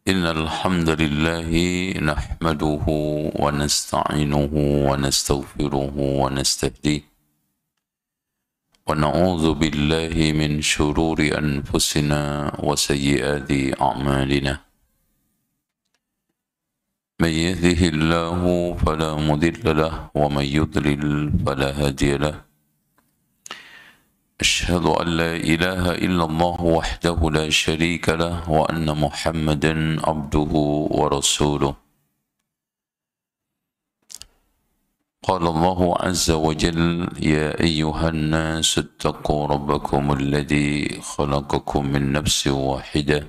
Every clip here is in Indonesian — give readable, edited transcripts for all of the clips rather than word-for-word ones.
إن الحمد لله نحمده ونستعينه ونستغفره ونستهديه ونعوذ بالله من شرور أنفسنا وسيئات أعمالنا من يهده الله فلا مضل له ومن يضلل فلا هادي له أشهد أن لا إله إلا الله وحده لا شريك له وأن محمدا عبده ورسوله قال الله عز وجل يا أيها الناس اتقوا ربكم الذي خلقكم من نفس واحدة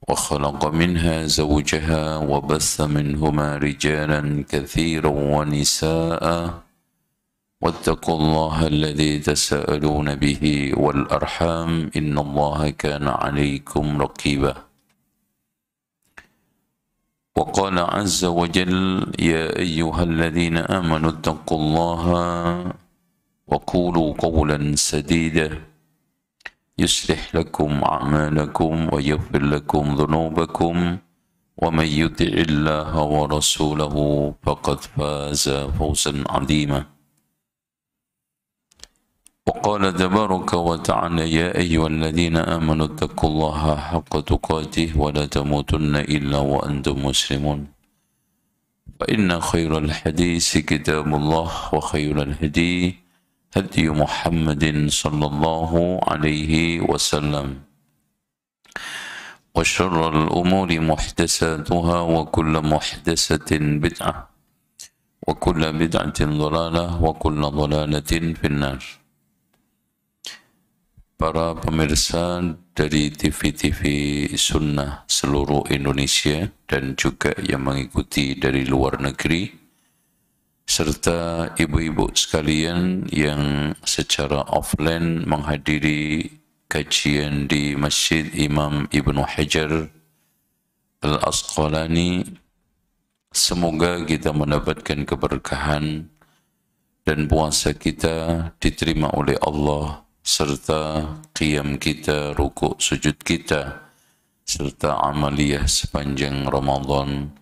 وخلق منها زوجها وبث منهما رجالا كثيرا ونساء واتقوا الله الذي تساءلون به والأرحام إن الله كان عليكم رقيبا وقال عز وجل يا أيها الذين آمنوا اتقوا الله وقولوا قولا سديدا يصلح لكم أعمالكم ويغفر لكم ذنوبكم ومن يطع الله ورسوله فقد فاز فوزا عظيما وقال تبارك وتعالى يا أيها الذين آمنوا اتقوا الله حق تقاته ولا تموتن إلا وأنتم مسلمون فإن خير الحديث كتاب الله وخير الهدي هدي محمد صلى الله عليه وسلم وشر الأمور محدثاتها وكل محدثة بدعة وكل بدعة ضلالة وكل ضلالة في النار. Para pemirsa dari TV-TV Sunnah seluruh Indonesia dan juga yang mengikuti dari luar negeri, serta ibu-ibu sekalian yang secara offline menghadiri kajian di Masjid Imam Ibnu Hajar Al-Asqalani, semoga kita mendapatkan keberkahan dan puasa kita diterima oleh Allah, serta qiyam kita, rukuk sujud kita, serta amaliyah sepanjang Ramadan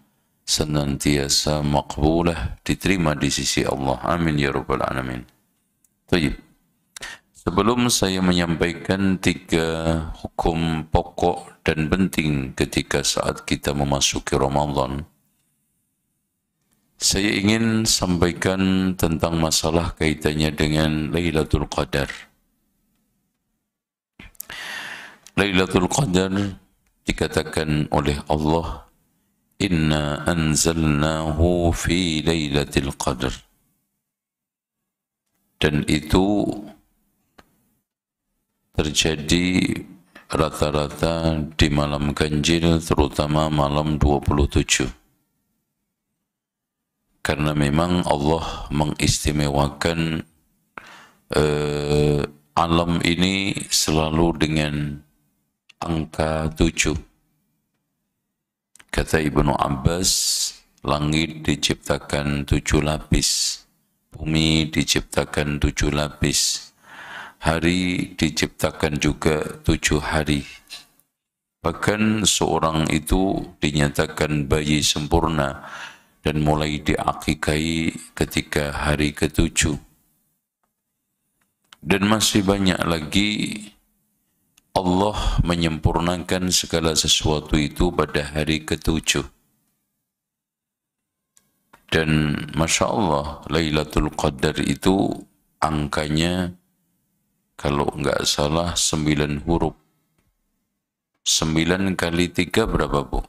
senantiasa makbulah, diterima di sisi Allah. Amin ya rabbal alamin. Baik. Sebelum saya menyampaikan 3 hukum pokok dan penting ketika saat kita memasuki Ramadan, saya ingin sampaikan tentang masalah kaitannya dengan Lailatul Qadar. Lailatul Qadar dikatakan oleh Allah, Inna anzalnahu fi Lailatul Qadar. Dan itu terjadi rata-rata di malam ganjil, terutama malam 27. Karena memang Allah mengistimewakan alam ini selalu dengan angka 7. Kata Ibnu Abbas, langit diciptakan 7 lapis, bumi diciptakan 7 lapis, hari diciptakan juga 7 hari. Bahkan seorang itu dinyatakan bayi sempurna dan mulai diakikai ketika hari ke-7. Dan masih banyak lagi Allah menyempurnakan segala sesuatu itu pada hari ke-7. Dan Masya Allah, Lailatul Qadar itu angkanya kalau enggak salah 9 huruf. 9 kali 3 berapa, Bu?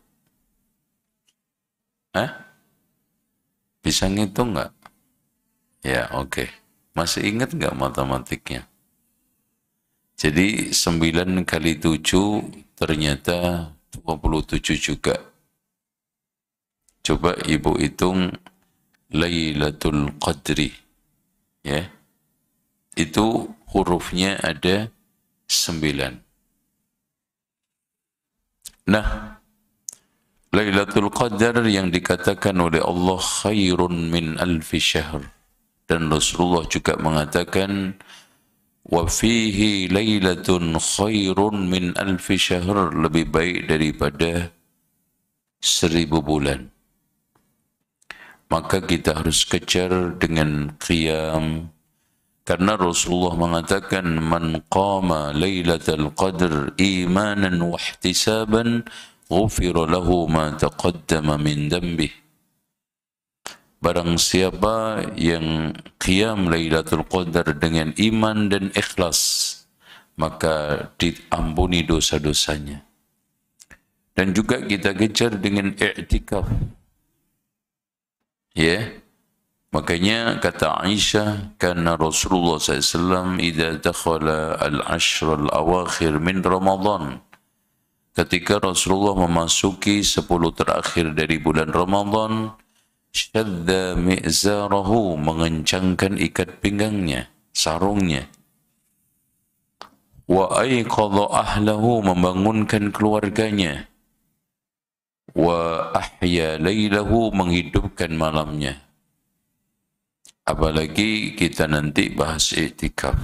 Bisa ngitung enggak? Ya, oke. Masih ingat enggak matematiknya? Jadi 9 kali 7 ternyata 27 juga. Coba Ibu hitung Lailatul Qadri. Ya. Itu hurufnya ada 9. Nah, Lailatul Qadar yang dikatakan oleh Allah khairun min alfi syahr. Dan Rasulullah juga mengatakan wa fihi lailatun khairun min alfi syahr, lebih baik daripada 1000 bulan. Maka kita harus kejar dengan qiyam, karena Rasulullah mengatakan man qama lailatul qadr imanan wa ihtisaban ghufira lahu ma taqaddama min dhanbih. Barang siapa yang qiyam Lailatul Qadar dengan iman dan ikhlas, maka diampuni dosa-dosanya. Dan juga kita kejar dengan i'tikaf. Ya. Makanya kata Aisyah, karena Rasulullah SAW idza dakhala al-ashr al-awakhir min Ramadan, ketika Rasulullah memasuki 10 terakhir dari bulan Ramadan, syadda mi'zarahu, mengencangkan ikat pinggangnya, sarungnya, wa ayqadha ahlahu, membangunkan keluarganya, wa ahya lailahu, menghidupkan malamnya. Apalagi kita nanti bahas i'tikaf.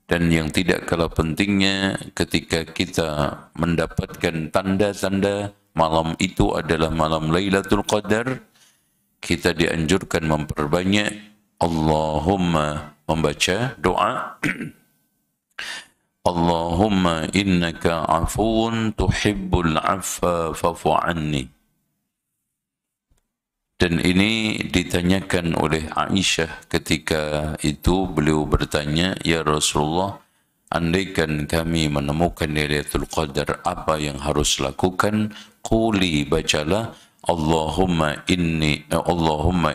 Dan yang tidak kalah pentingnya, ketika kita mendapatkan tanda-tanda malam itu adalah malam Lailatul Qadar, kita dianjurkan memperbanyak Allahumma, membaca doa Allahumma innaka afuun tuhibbul afwa fa'fu anni. Dan ini ditanyakan oleh Aisyah ketika itu, beliau bertanya, ya Rasulullah, andaikan kami menemukan Lailatul Qadar, apa yang harus lakukan? Quli, bacalah Allahumma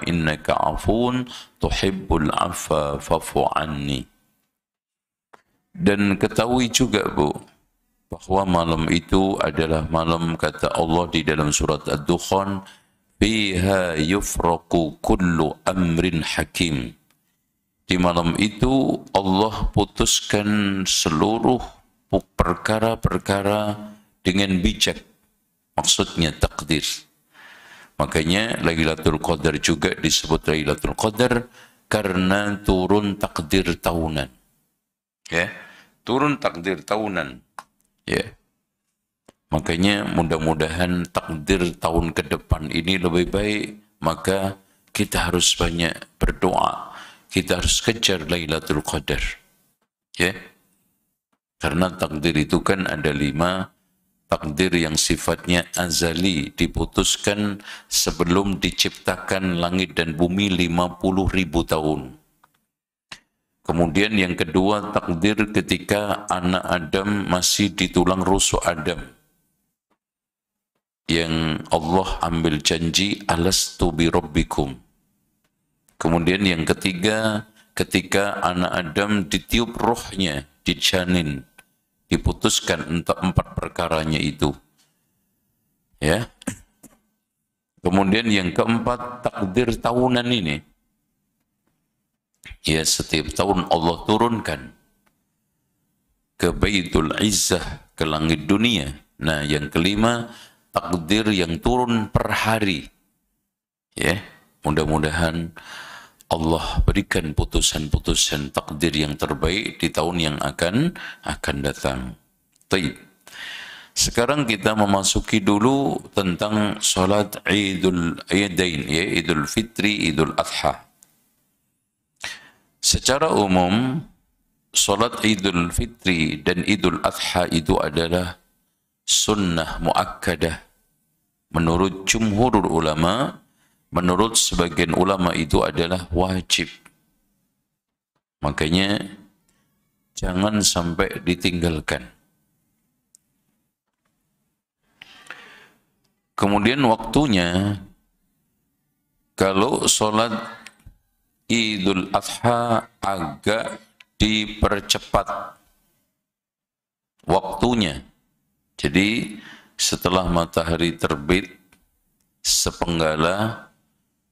innaka afuun tuhibbul afwa fa'fu anni. Dan ketahui juga, Bu, bahwa malam itu adalah malam, kata Allah di dalam surat Ad-Dukhan, fiha yufraqu kullu amrin hakim. Di malam itu Allah putuskan seluruh perkara-perkara dengan bijak. Maksudnya takdir. Makanya Lailatul Qadar juga disebut Lailatul Qadar karena turun takdir tahunan. Ya, turun takdir tahunan. Ya. Makanya mudah-mudahan takdir tahun ke depan ini lebih baik. Maka kita harus banyak berdoa. Kita harus kejar Lailatul Qadar. Ya. Karena takdir itu kan ada 5 takdir yang sifatnya azali, diputuskan sebelum diciptakan langit dan bumi 50.000 tahun. Kemudian yang kedua, takdir ketika anak Adam masih di tulang rusuk Adam, yang Allah ambil janji alastu bi rabbikum. Kemudian yang ketiga, ketika anak Adam ditiup rohnya di janin, diputuskan untuk 4 perkaranya itu. Ya. Kemudian yang keempat, takdir tahunan ini. Ya, setiap tahun Allah turunkan ke Baitul Izzah, ke langit dunia. Nah, yang kelima, takdir yang turun per hari. Ya, mudah-mudahan Allah berikan putusan-putusan takdir yang terbaik di tahun yang akan datang. Baik. Sekarang kita memasuki dulu tentang salat Idul Aidain, ya, Idul Fitri, Idul Adha. Secara umum, salat Idul Fitri dan Idul Adha itu adalah sunnah muakkadah. Menurut jumhur ulama, menurut sebagian ulama itu adalah wajib. Makanya jangan sampai ditinggalkan. Kemudian waktunya, kalau sholat Idul Adha agak dipercepat waktunya. Jadi setelah matahari terbit sepenggala,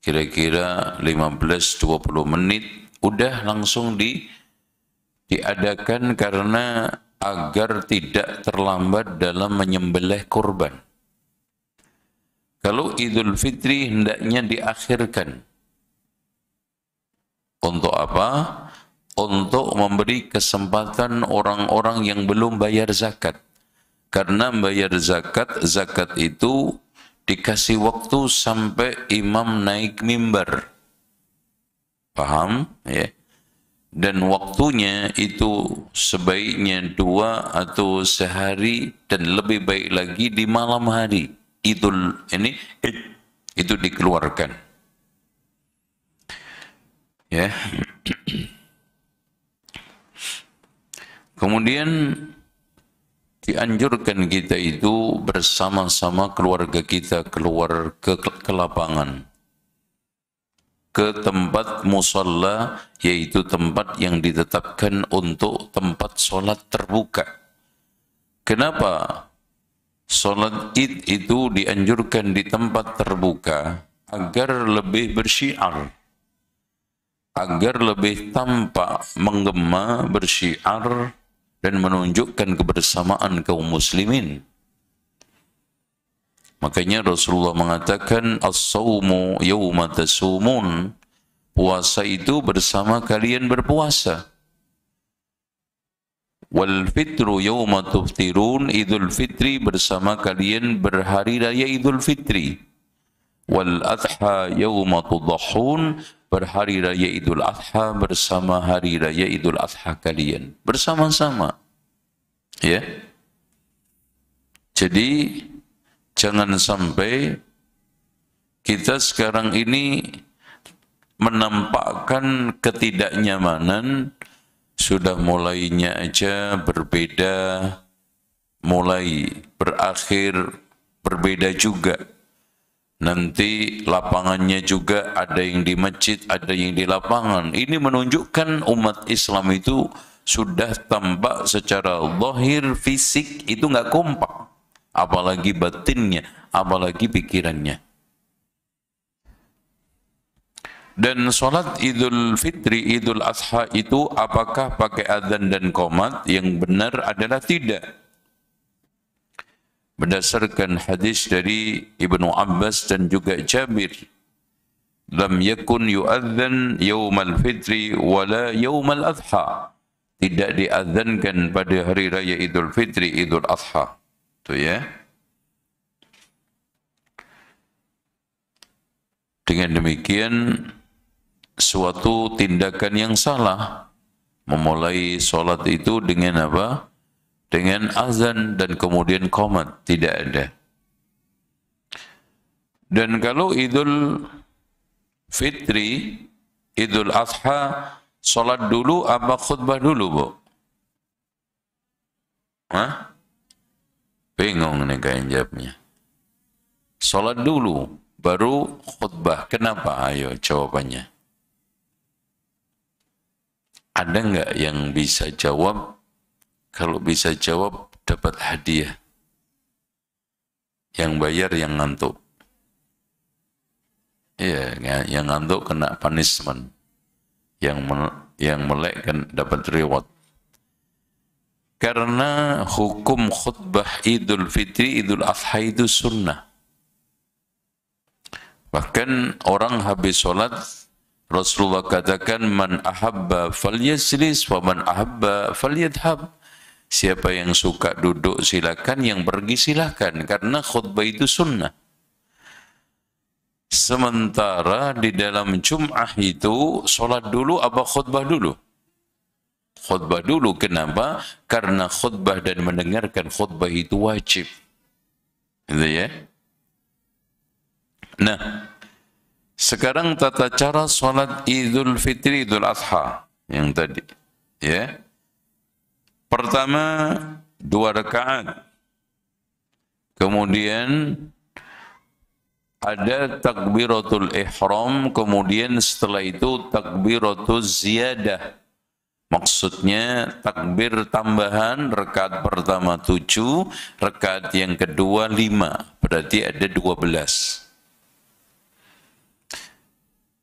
kira-kira 15-20 menit, udah langsung diadakan karena agar tidak terlambat dalam menyembelih kurban. Kalau Idul Fitri hendaknya diakhirkan. Untuk apa? untuk memberi kesempatan orang-orang yang belum bayar zakat. Karena bayar zakat, zakat itu dikasih waktu sampai imam naik mimbar. Paham? Ya. Dan waktunya itu sebaiknya 2 atau sehari dan lebih baik lagi di malam hari. Itu dikeluarkan. Ya. Kemudian dianjurkan kita itu bersama-sama keluarga kita keluar ke lapangan, ke tempat musalla, yaitu tempat yang ditetapkan untuk tempat sholat terbuka. Kenapa sholat Id itu dianjurkan di tempat terbuka? Agar lebih bersyiar, agar lebih tampak, menggema, bersyiar, dan menunjukkan kebersamaan kaum muslimin. Makanya Rasulullah mengatakan, as-sawmu yawma tasumun, puasa itu bersama kalian berpuasa. Wal fitru yawma tuftirun, idul fitri bersama kalian berhari raya idul fitri. Wal adha yawma tudahun, berhari raya idul adha bersama hari raya idul adha kalian. Bersama-sama. Ya. Jadi, jangan sampai kita sekarang ini menampakkan ketidaknyamanan, sudah mulainya aja berbeda, mulai berakhir berbeda juga. Nanti lapangannya juga ada yang di masjid, ada yang di lapangan. Ini menunjukkan umat Islam itu sudah tampak secara zahir, fisik itu nggak kompak. Apalagi batinnya, apalagi pikirannya. Dan sholat idul fitri, idul adha itu apakah pakai adzan dan qomat? Yang benar adalah tidak. Berdasarkan hadis dari Ibnu Abbas dan juga Jabir, lam yakun yu'adzan yaumal fitri wala yaumal adha. Tidak diadzankan pada hari raya idul fitri, idul adha. Itu ya. Dengan demikian, suatu tindakan yang salah memulai sholat itu dengan apa? Dengan azan dan kemudian qomat. Tidak ada. Dan kalau idul fitri, idul adha, sholat dulu apa khutbah dulu, Bu? Hah? Bingung nih kayaknya jawabnya. Sholat dulu, baru khutbah. Kenapa? Ayo jawabannya. Ada nggak yang bisa jawab? Kalau bisa jawab, dapat hadiah. Yang bayar yang ngantuk. Iya, yang ngantuk kena punishment. Yang melek kan dapat reward. Karena hukum khutbah idul fitri, idul adha itu sunnah. Bahkan orang habis sholat, Rasulullah katakan, man ahabba falyaslis, wa man ahabba falyadhab. Siapa yang suka duduk silakan, yang pergi silakan, karena khutbah itu sunnah. Sementara di dalam Jum'ah itu, sholat dulu apa khutbah dulu? Khutbah dulu. Kenapa? Karena khutbah dan mendengarkan khutbah itu wajib. Gitu ya. Nah, sekarang tata cara sholat idul fitri, idul adha yang tadi. Ya. Pertama 2 rakaat. Kemudian ada takbiratul ihram, kemudian setelah itu takbiratul ziyadah. Maksudnya takbir tambahan, rakaat pertama 7, rakaat yang kedua 5. Berarti ada 12.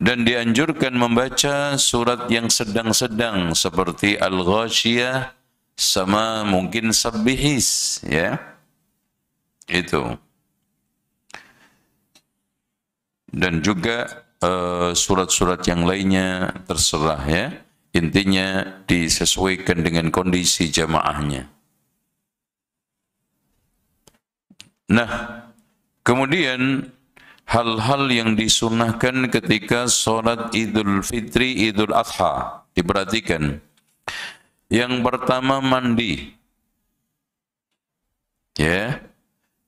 Dan dianjurkan membaca surat yang sedang-sedang seperti Al-Ghashiyah sama mungkin Sabbihis, ya. Itu. Dan juga surat-surat yang lainnya terserah, ya. Intinya disesuaikan dengan kondisi jamaahnya. Nah, kemudian hal-hal yang disunahkan ketika sholat Idul Fitri, Idul Adha. Diperhatikan. Yang pertama mandi. Ya,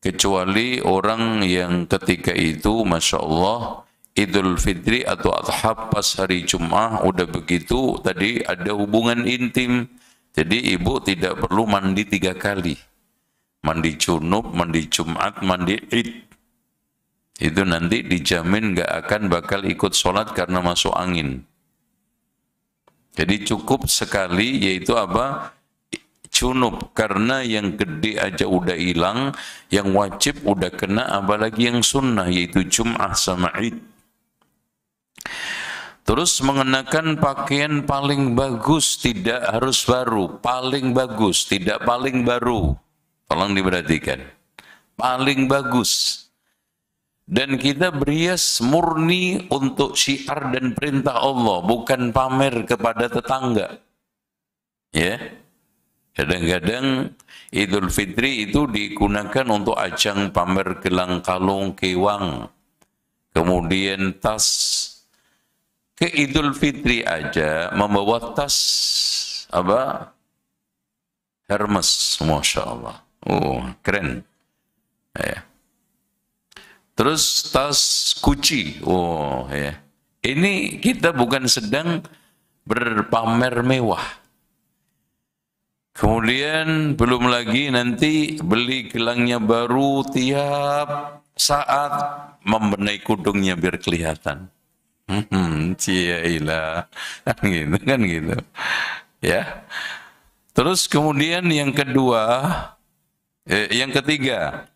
kecuali orang yang ketika itu, Masya Allah, Idul Fitri atau Adha pas hari Jum'ah udah begitu, tadi ada hubungan intim. Jadi ibu tidak perlu mandi 3 kali. Mandi junub, mandi Jumat, mandi Id. Itu nanti dijamin gak akan bakal ikut sholat karena masuk angin. Jadi cukup sekali, yaitu apa? Junub, karena yang gede aja udah hilang, yang wajib udah kena, apalagi yang sunnah, yaitu Jum'ah sama Id. Terus mengenakan pakaian paling bagus, tidak harus baru, paling bagus, tidak paling baru. Tolong diperhatikan. Paling bagus. Dan kita berias murni untuk syiar dan perintah Allah, bukan pamer kepada tetangga. Ya. Kadang-kadang Idul Fitri itu digunakan untuk ajang pamer gelang kalung kewang. Kemudian tas. Ke Idul Fitri aja membawa tas apa? Hermes, Masya Allah. Oh, keren. Ya. Terus tas Gucci. Oh, ya. Ini kita bukan sedang berpamer mewah. Kemudian belum lagi nanti beli gelangnya baru tiap saat, membenahi kudungnya biar kelihatan. Cielah, kan gitu, ya. Terus kemudian yang ketiga,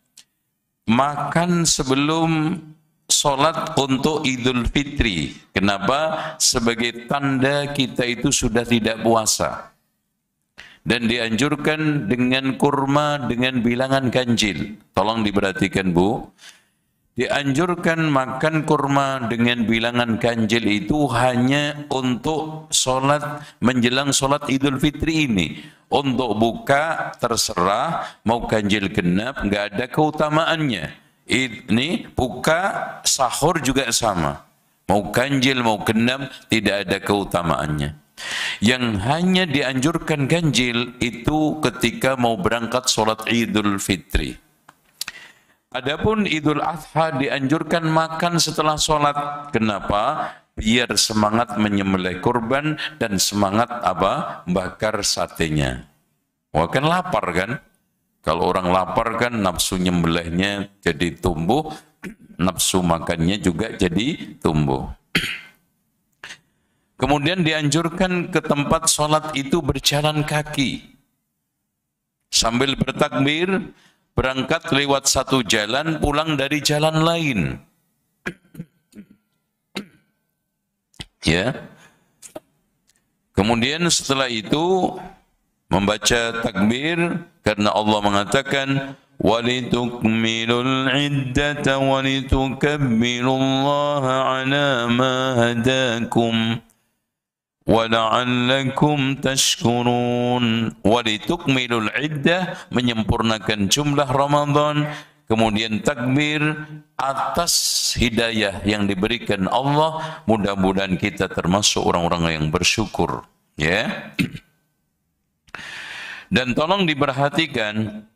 makan sebelum sholat untuk Idul Fitri. Kenapa? Sebagai tanda kita itu sudah tidak puasa. Dan dianjurkan dengan kurma dengan bilangan ganjil. Tolong diperhatikan, Bu. Dianjurkan makan kurma dengan bilangan ganjil itu hanya untuk sholat, menjelang sholat Idul Fitri ini. Untuk buka terserah, mau ganjil genap, nggak ada keutamaannya. Ini buka sahur juga sama. Mau ganjil, mau genap, tidak ada keutamaannya. Yang hanya dianjurkan ganjil itu ketika mau berangkat sholat Idul Fitri. Adapun Idul Adha dianjurkan makan setelah sholat. Kenapa? Biar semangat menyembelih kurban dan semangat apa? Bakar satenya. Wah, kan lapar kan? Kalau orang lapar kan nafsu nyembelihnya jadi tumbuh, nafsu makannya juga jadi tumbuh. Kemudian dianjurkan ke tempat sholat itu berjalan kaki. Sambil bertakbir, berangkat lewat satu jalan, pulang dari jalan lain. Ya. Kemudian setelah itu membaca takbir karena Allah mengatakan walitukmilul iddata walitukabbirullaha ala ma hadakum وَلَعَلَّكُمْ تَشْكُرُونَ. وَلِتُكْمِلُوا الْعِدَّةِ, menyempurnakan jumlah Ramadan. Kemudian takbir atas hidayah yang diberikan Allah. Mudah-mudahan kita termasuk orang-orang yang bersyukur. Ya. Dan tolong diperhatikan,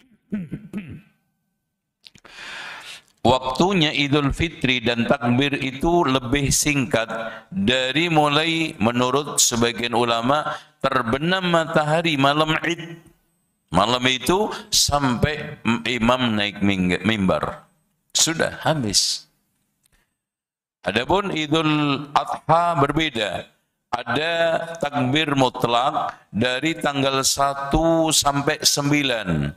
waktunya Idul Fitri dan takbir itu lebih singkat dari mulai menurut sebagian ulama terbenam matahari malam Id. Malam itu sampai imam naik mimbar. Sudah habis. Adapun Idul Adha berbeda. Ada takbir mutlak dari tanggal 1 sampai 9.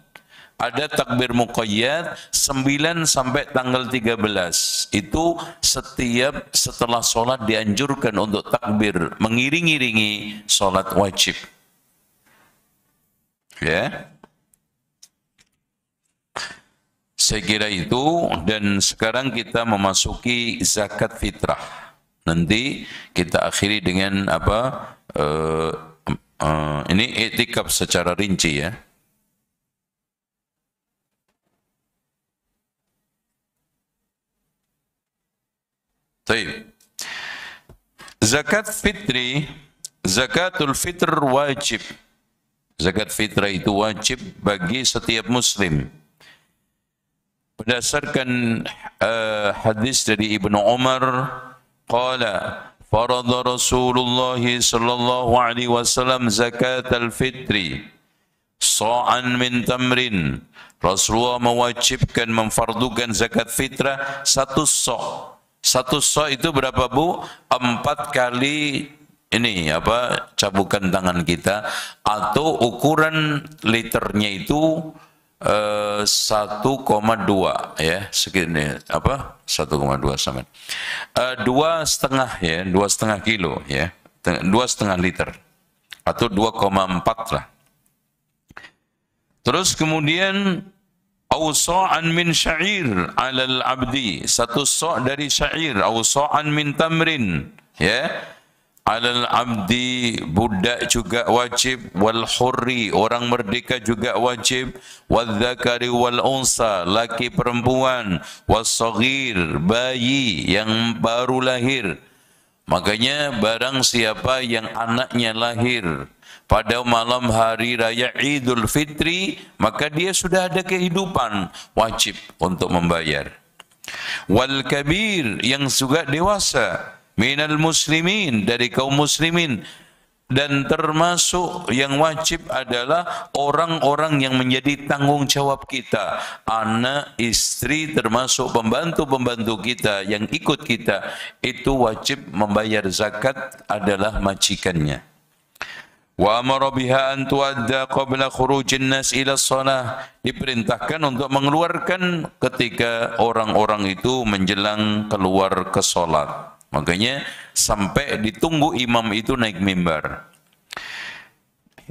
Ada takbir muqayyad 9 sampai tanggal 13. Itu setiap setelah sholat dianjurkan untuk takbir, mengiring-iringi sholat wajib. Ya. Saya kira itu, dan sekarang kita memasuki zakat fitrah. Nanti kita akhiri dengan apa? Ini i'tikaf secara rinci ya. Baik. Zakat fitri, zakatul fitr wajib. Zakat fitrah itu wajib bagi setiap muslim. Berdasarkan hadis dari Ibnu Umar, qala farada Rasulullah sallallahu alaihi wasallam zakatul fitri sa'an min tamrin. Rasulullah mewajibkan memfardukan zakat fitrah satu sa'. Satu sa' itu berapa, Bu? 4 kali ini apa? Cabukan tangan kita, atau ukuran liternya itu 1,2 ya, segini apa? 1,2 sama. 2,5 ya, 2,5 kilo ya. 2,5 liter atau 2,4 lah. Terus kemudian awsa'an min sya'ir 'alal 'abdi, satu sa' dari sya'ir, awsa'an min tamrin ya, 'alal 'abdi, budak juga wajib, wal hurri, orang merdeka juga wajib, wal dzakari wal unsa, laki perempuan, was saghir, bayi yang baru lahir. Makanya barang siapa yang anaknya lahir pada malam hari raya Idul Fitri, maka dia sudah ada kehidupan, wajib untuk membayar. Wal kabir, yang juga dewasa, minal muslimin, dari kaum muslimin, dan termasuk yang wajib adalah orang-orang yang menjadi tanggung jawab kita, anak, istri, termasuk pembantu-pembantu kita yang ikut kita, itu wajib membayar zakat, adalah majikannya. Wa amara biha an tuadda qabla khurujin nas ila shalah, diperintahkan untuk mengeluarkan ketika orang-orang itu menjelang keluar ke salat. Makanya sampai ditunggu imam itu naik mimbar.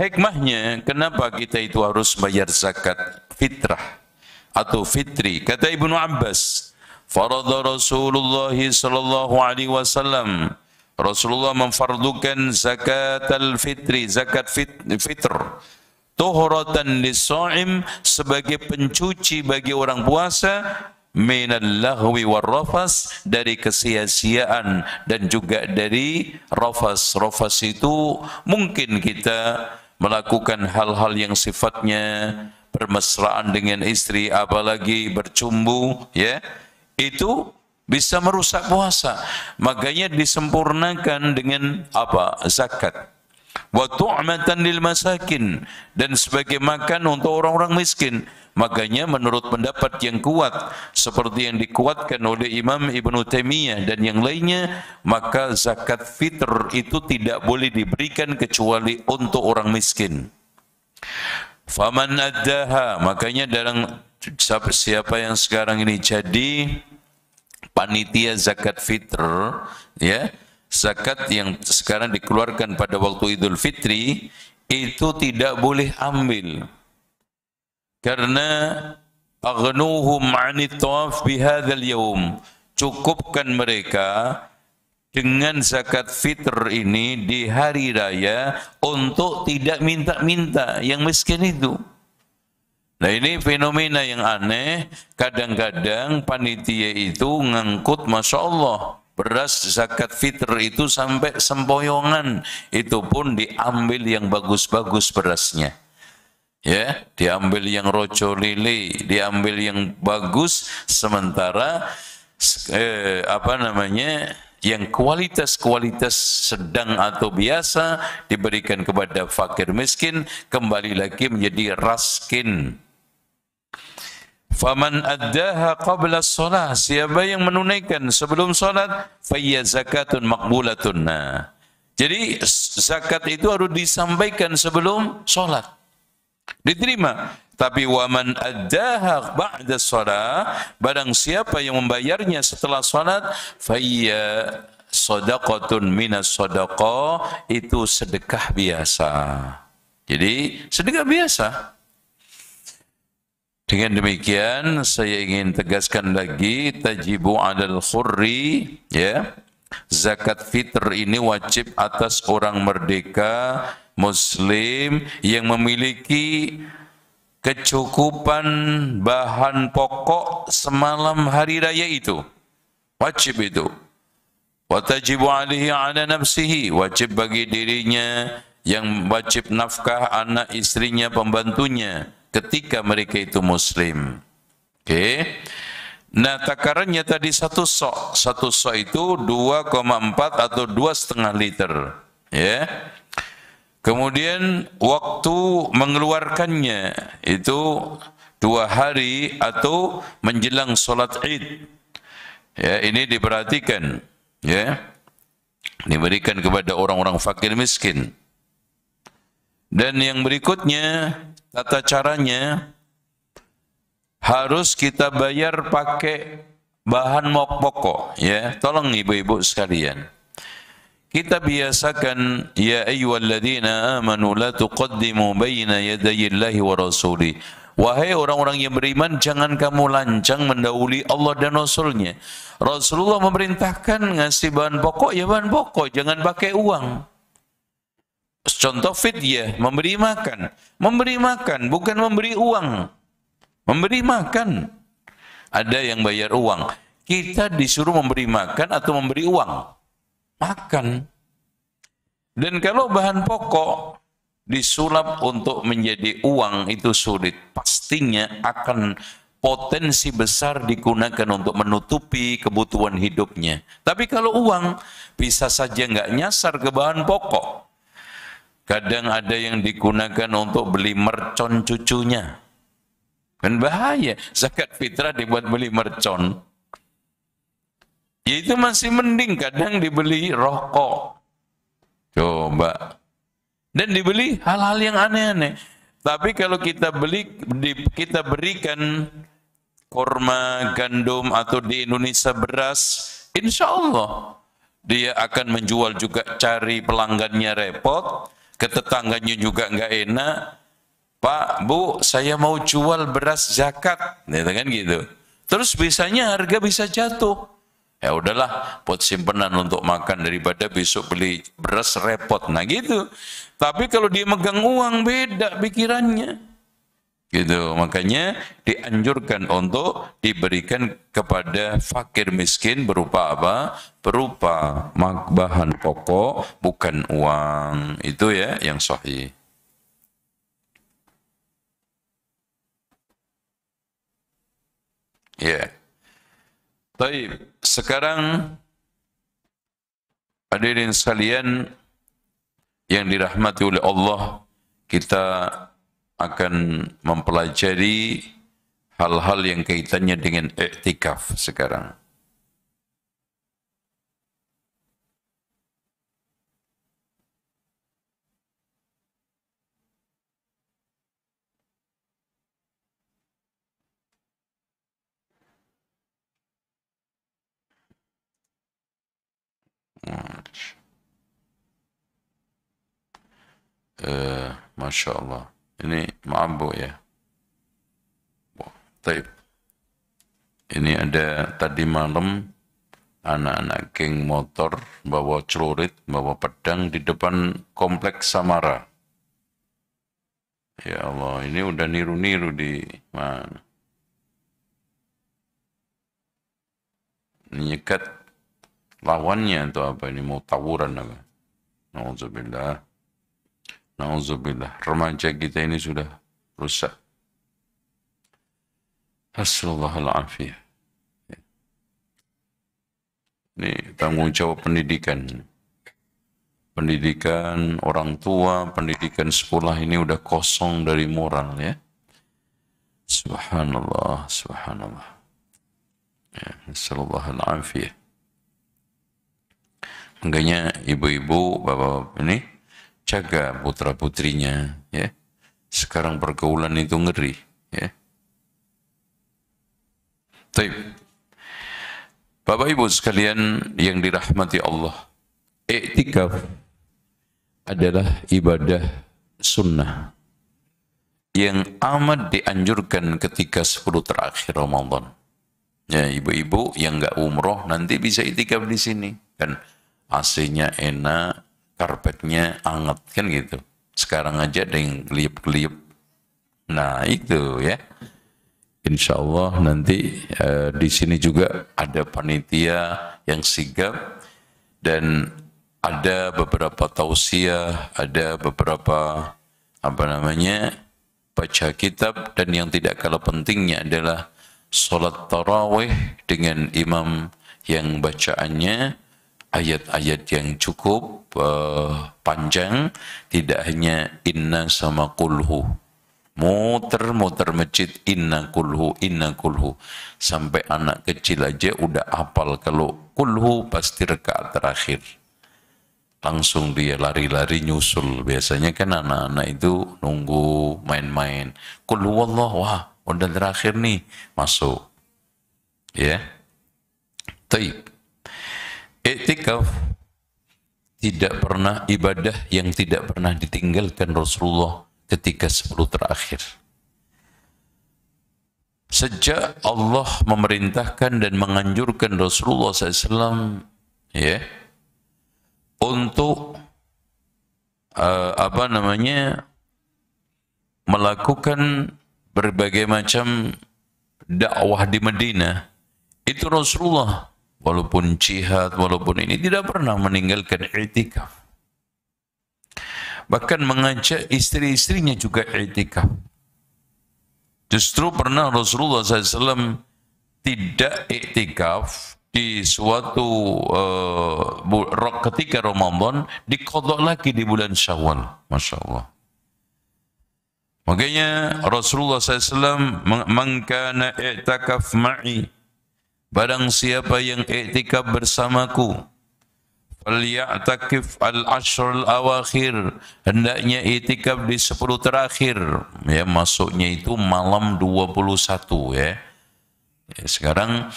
Hikmahnya kenapa kita itu harus bayar zakat fitrah atau fitri? Kata Ibnu Abbas, farada Rasulullah sallallahu alaihi wasallam, Rasulullah memfardukan zakat al-fitri, zakat fitr, tuhratan lis-sha'im, sebagai pencuci bagi orang puasa, minal lahwi war rafas, dari kesia-siaan dan juga dari rafas. Rafas itu mungkin kita melakukan hal-hal yang sifatnya bermesraan dengan istri, apalagi bercumbu ya, itu bisa merusak puasa. Makanya disempurnakan dengan apa? Zakat. Wa tu'matan lil masakin, dan sebagai makan untuk orang-orang miskin. Makanya menurut pendapat yang kuat seperti yang dikuatkan oleh Imam Ibnu Taimiyah dan yang lainnya, maka zakat fitr itu tidak boleh diberikan kecuali untuk orang miskin. Faman addaha, makanya dalam siapa yang sekarang ini jadi panitia zakat fitr ya, zakat yang sekarang dikeluarkan pada waktu Idul Fitri itu tidak boleh ambil, karena aghnuhum 'anit tawaf bihadzal yaum, cukupkan mereka dengan zakat fitr ini di hari raya untuk tidak minta-minta yang miskin itu. Nah ini fenomena yang aneh, kadang-kadang panitia itu ngangkut, Masya Allah, beras zakat fitr itu sampai sempoyongan, itu pun diambil yang bagus-bagus berasnya. Ya, diambil yang rojo lele, diambil yang bagus, sementara yang kualitas-kualitas sedang atau biasa diberikan kepada fakir miskin, kembali lagi menjadi raskin. Faman addaha qabla shalah, siapa yang menunaikan sebelum salat, fayya zakatun maqbulatun. Nah, jadi zakat itu harus disampaikan sebelum salat, diterima. Tapi waman addaha ba'da shalah, barang siapa yang membayarnya setelah salat, fayya shadaqatun minas shadaqah, itu sedekah biasa. Jadi sedekah biasa. Dengan demikian saya ingin tegaskan lagi, tajibu 'alal khurri ya, Zakat fitr ini wajib atas orang merdeka muslim yang memiliki kecukupan bahan pokok semalam hari raya itu. Wajib itu. Watajibu alaihi ala nafsihi, wajib bagi dirinya yang wajib nafkah anak istrinya pembantunya ketika mereka itu muslim. Oke. Nah, takarannya tadi satu sok itu 2,4 atau 2,5 liter, ya. Kemudian waktu mengeluarkannya itu 2 hari atau menjelang sholat Id. Ya, ini diperhatikan, ya. Diberikan kepada orang-orang fakir miskin. Dan yang berikutnya, tata caranya harus kita bayar pakai bahan pokok, ya. Tolong ibu-ibu sekalian. Kita biasakan ya ayyuhalladzina amanu la tuqaddimu baina yadayillahi wa rasuli. Wahai orang-orang yang beriman, jangan kamu lancang mendahului Allah dan Rasulnya. Rasulullah memerintahkan ngasih bahan pokok, ya bahan pokok, jangan pakai uang. Contoh fidyah, memberi makan, bukan memberi uang. Memberi makan. Ada yang bayar uang. Kita disuruh memberi makan atau memberi uang? Makan. Dan kalau bahan pokok disulap untuk menjadi uang itu sulit. Pastinya akan potensi besar digunakan untuk menutupi kebutuhan hidupnya. Tapi kalau uang bisa saja nggak nyasar ke bahan pokok. Kadang ada yang digunakan untuk beli mercon cucunya. Kan bahaya, zakat fitrah dibuat beli mercon. Ya itu masih mending, kadang dibeli rokok. Coba. Dan dibeli hal-hal yang aneh-aneh. Tapi kalau kita berikan kurma, gandum, atau di Indonesia beras, insya Allah dia akan menjual juga, cari pelanggannya repot, ke tetangganya juga nggak enak. Pak, Bu, saya mau jual beras zakat, kan gitu. Terus bisanya harga bisa jatuh. Ya udahlah, buat simpenan untuk makan daripada besok beli beras repot. Nah gitu. Tapi kalau dia megang uang beda pikirannya. Gitu. Makanya dianjurkan untuk diberikan kepada fakir miskin berupa apa? Berupa bahan pokok, bukan uang. Itu ya yang sahih. Ya. Baik, sekarang hadirin sekalian yang dirahmati oleh Allah, kita akan mempelajari hal-hal yang kaitannya dengan i'tikaf sekarang. Masya Allah. Ini maaf Bu ya. Taib. Ini ada tadi malam anak-anak geng motor bawa celurit, bawa pedang di depan kompleks Samara. Ya Allah, ini udah niru-niru di mana? Nyekat lawannya atau apa ini, mau tawuran apa? Nauzubillah. Nauzubillah, remaja kita ini sudah rusak. Nasallahu-al-afiyah. Ini tanggung jawab pendidikan. Pendidikan orang tua, pendidikan sekolah ini udah kosong dari moral ya. Subhanallah, subhanallah. Ya, nasallahu-al-afiyah. Makanya ibu-ibu, bapak-bapak ini jaga putra-putrinya ya. Sekarang pergaulan itu ngeri ya. Baik. Bapak Ibu sekalian yang dirahmati Allah, i'tikaf adalah ibadah sunnah yang amat dianjurkan ketika 10 terakhir Ramadan. Ya, ibu-ibu yang nggak umroh nanti bisa itikaf di sini. Kan AC-nya enak, karpetnya hangat, kan gitu. Sekarang aja ada yang keliup-keliup. Nah, itu ya. Insya Allah nanti di sini juga ada panitia yang sigap dan ada beberapa tausiah, ada beberapa apa namanya baca kitab, dan yang tidak kalah pentingnya adalah sholat tarawih dengan imam yang bacaannya ayat-ayat yang cukup panjang, tidak hanya inna sama kulhu. Muter-muter masjid inna kulhu sampai anak kecil aja udah hafal kalau kulhu pasti rakaat terakhir. Langsung dia lari-lari nyusul. Biasanya kan anak-anak itu nunggu main-main. Kulhu wallah, wah udah terakhir nih, masuk. Ya. Taib. Iktikaf tidak pernah ibadah yang tidak pernah ditinggalkan Rasulullah ketika 10 terakhir. Sejak Allah memerintahkan dan menganjurkan Rasulullah SAW ya untuk melakukan berbagai macam dakwah di Madinah, itu Rasulullah walaupun jihad, walaupun ini tidak pernah meninggalkan i'tikaf. Bahkan mengajak istri-istrinya juga i'tikaf. Justru pernah Rasulullah SAW tidak i'tikaf di suatu ketika Ramadan, diqadha lagi di bulan Syawal. Masya Allah. Makanya Rasulullah SAW, man kana i'takaf ma'i, barang siapa yang i'tikaf bersamaku, falya'takif al-ashr al-awakhir, hendaknya i'tikaf di 10 terakhir. Ya, masuknya itu malam 21 ya. Sekarang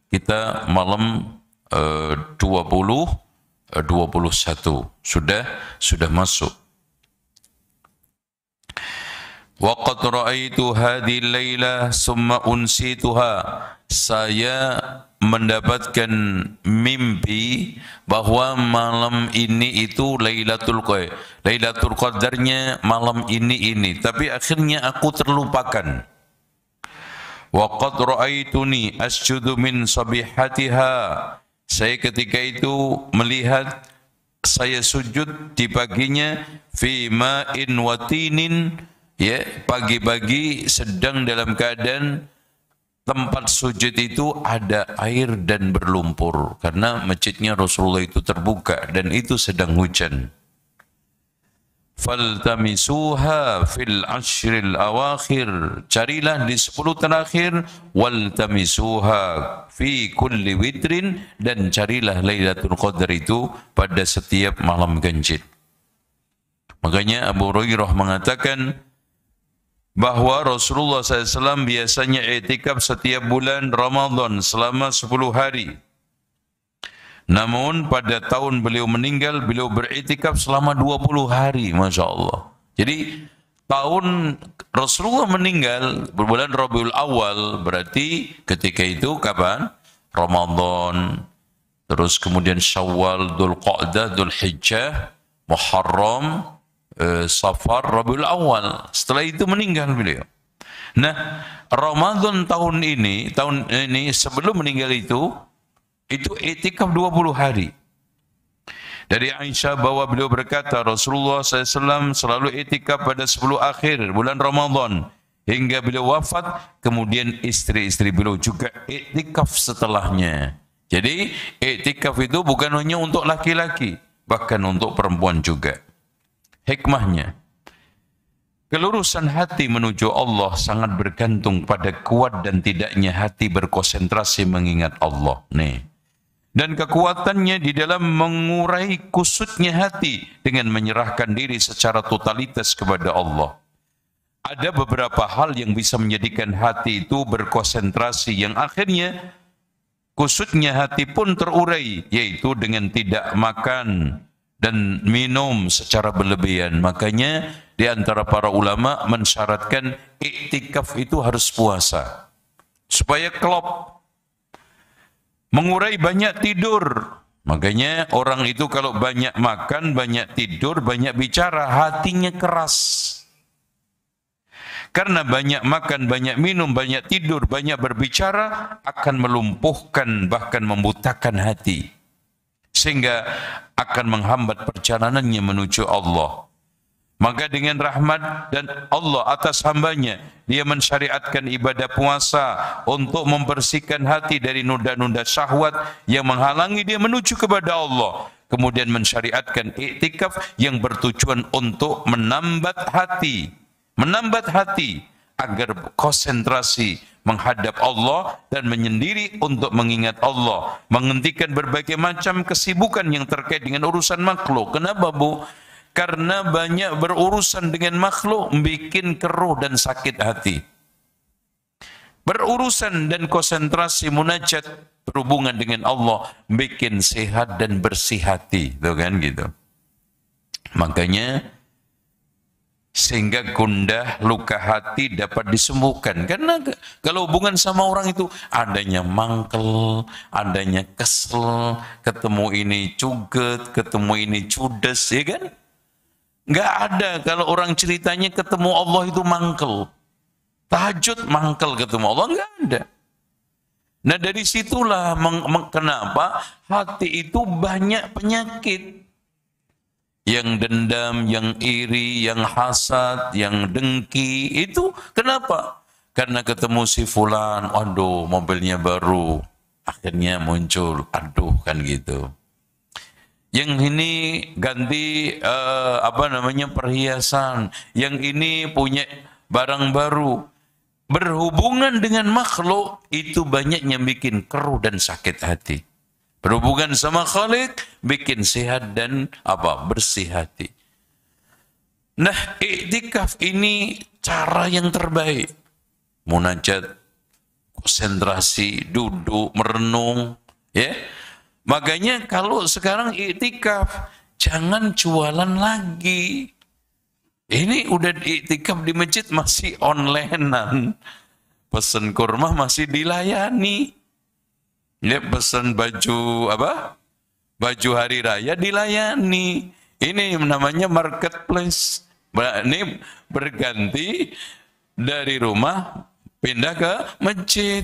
kita malam 21 sudah masuk. Wa qad ra'aitu hadhihi al-lailah summa unsituha. Saya mendapatkan mimpi bahwa malam ini itu Lailatul Qadar. Lailatul Qadarnya malam ini, tapi akhirnya aku terlupakan. Wa qad ra'aituni asjudu min sabihatiha. Saya ketika itu melihat saya sujud di paginya fi ma'in watinin, ya, pagi-pagi sedang dalam keadaan tempat sujud itu ada air dan berlumpur karena masjidnya Rasulullah itu terbuka dan itu sedang hujan. Faltamisuha fil ashril awakhir, carilah di 10 terakhir, waltamisuha fi kulli witrin, dan carilah Lailatul Qadar itu pada setiap malam ganjil. Makanya Abu Hurairah mengatakan bahwa Rasulullah SAW biasanya i'tikaf setiap bulan Ramadan selama 10 hari. Namun pada tahun beliau meninggal, beliau beriktikaf selama 20 hari. Masya Allah. Jadi tahun Rasulullah meninggal bulan Rabiul Awal, berarti ketika itu kapan? Ramadan, terus kemudian Syawal, Dzulqa'dah, Dzulhijjah, Muharram, Safar, Rabiul Awal. Setelah itu meninggal beliau. Nah, Ramadan tahun ini sebelum meninggal itu i'tikaf 20 hari. Dari Aisyah bahwa beliau berkata, Rasulullah SAW selalu i'tikaf pada 10 akhir bulan Ramadan hingga beliau wafat. Kemudian istri-istri beliau juga i'tikaf setelahnya. Jadi i'tikaf itu bukan hanya untuk laki-laki, bahkan untuk perempuan juga. Hikmahnya, kelurusan hati menuju Allah sangat bergantung pada kuat dan tidaknya hati berkonsentrasi mengingat Allah. Nih. Dan kekuatannya di dalam mengurai kusutnya hati dengan menyerahkan diri secara totalitas kepada Allah. Ada beberapa hal yang bisa menjadikan hati itu berkonsentrasi yang akhirnya kusutnya hati pun terurai, yaitu dengan tidak makan dan minum secara berlebihan. Makanya di antara para ulama mensyaratkan iktikaf itu harus puasa. supaya klop. Mengurai banyak tidur. Makanya orang itu kalau banyak makan, banyak tidur, banyak bicara, hatinya keras. Karena banyak makan, banyak minum, banyak tidur, banyak berbicara, akan melumpuhkan, bahkan membutakan hati. Sehingga akan menghambat perjalanannya menuju Allah. Maka dengan rahmat dan Allah atas hambanya, dia mensyariatkan ibadah puasa untuk membersihkan hati dari noda-noda syahwat yang menghalangi dia menuju kepada Allah. Kemudian mensyariatkan iktikaf yang bertujuan untuk menambat hati agar konsentrasi menghadap Allah dan menyendiri untuk mengingat Allah, menghentikan berbagai macam kesibukan yang terkait dengan urusan makhluk. Kenapa, Bu? Karena banyak berurusan dengan makhluk, bikin keruh dan sakit hati. Berurusan dan konsentrasi munajat berhubungan dengan Allah, bikin sehat dan bersih hati. Tuh kan gitu. Makanya, sehingga gundah luka hati dapat disembuhkan. Karena kalau hubungan sama orang itu adanya mangkel, adanya kesel, ketemu ini cuget, ketemu ini judes, ya kan? Nggak ada kalau orang ceritanya ketemu Allah itu mangkel. Tahajud mangkel ketemu Allah, nggak ada. Nah dari situlah kenapa hati itu banyak penyakit. Yang dendam, yang iri, yang hasad, yang dengki, itu kenapa? Karena ketemu si fulan, aduh mobilnya baru, akhirnya muncul, aduh kan gitu. Yang ini ganti perhiasan, yang ini punya barang baru. Berhubungan dengan makhluk itu banyak yang bikin keruh dan sakit hati. Berhubungan sama Khalik bikin sehat dan bersih hati. Nah, iktikaf ini cara yang terbaik. Munajat, konsentrasi, duduk, merenung, ya. Makanya kalau sekarang iktikaf, jangan jualan lagi. Ini udah iktikaf di masjid masih onlinean. Pesan kurma masih dilayani. Ya, pesan baju baju hari raya dilayani. Ini namanya marketplace. Ini berganti dari rumah pindah ke masjid.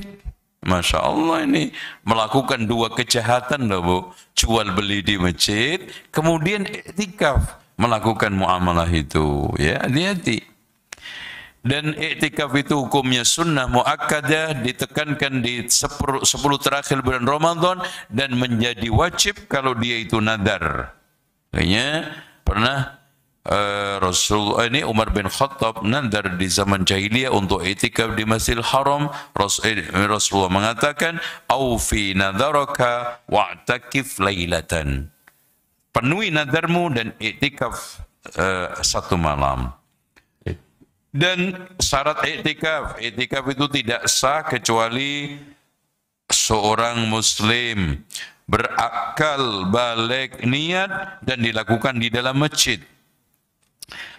Masya Allah, ini melakukan dua kejahatan loh, Bu. Jual beli di masjid, kemudian iktikaf melakukan muamalah itu. Ya, hati-hati. Dan iktikaf itu hukumnya sunnah muakkadah, ditekankan di 10 terakhir bulan Ramadan dan menjadi wajib kalau dia itu nadar. Kayaknya pernah Umar bin Khattab nadar di zaman jahiliyah untuk i'tikaf di Masjidil Haram. Rasulullah mengatakan, "Aufi nadaraka wa'takif lailatan." Penuhi nadarmu dan i'tikaf satu malam. Dan syarat i'tikaf itu tidak sah kecuali seorang muslim berakal, balik, niat dan dilakukan di dalam masjid.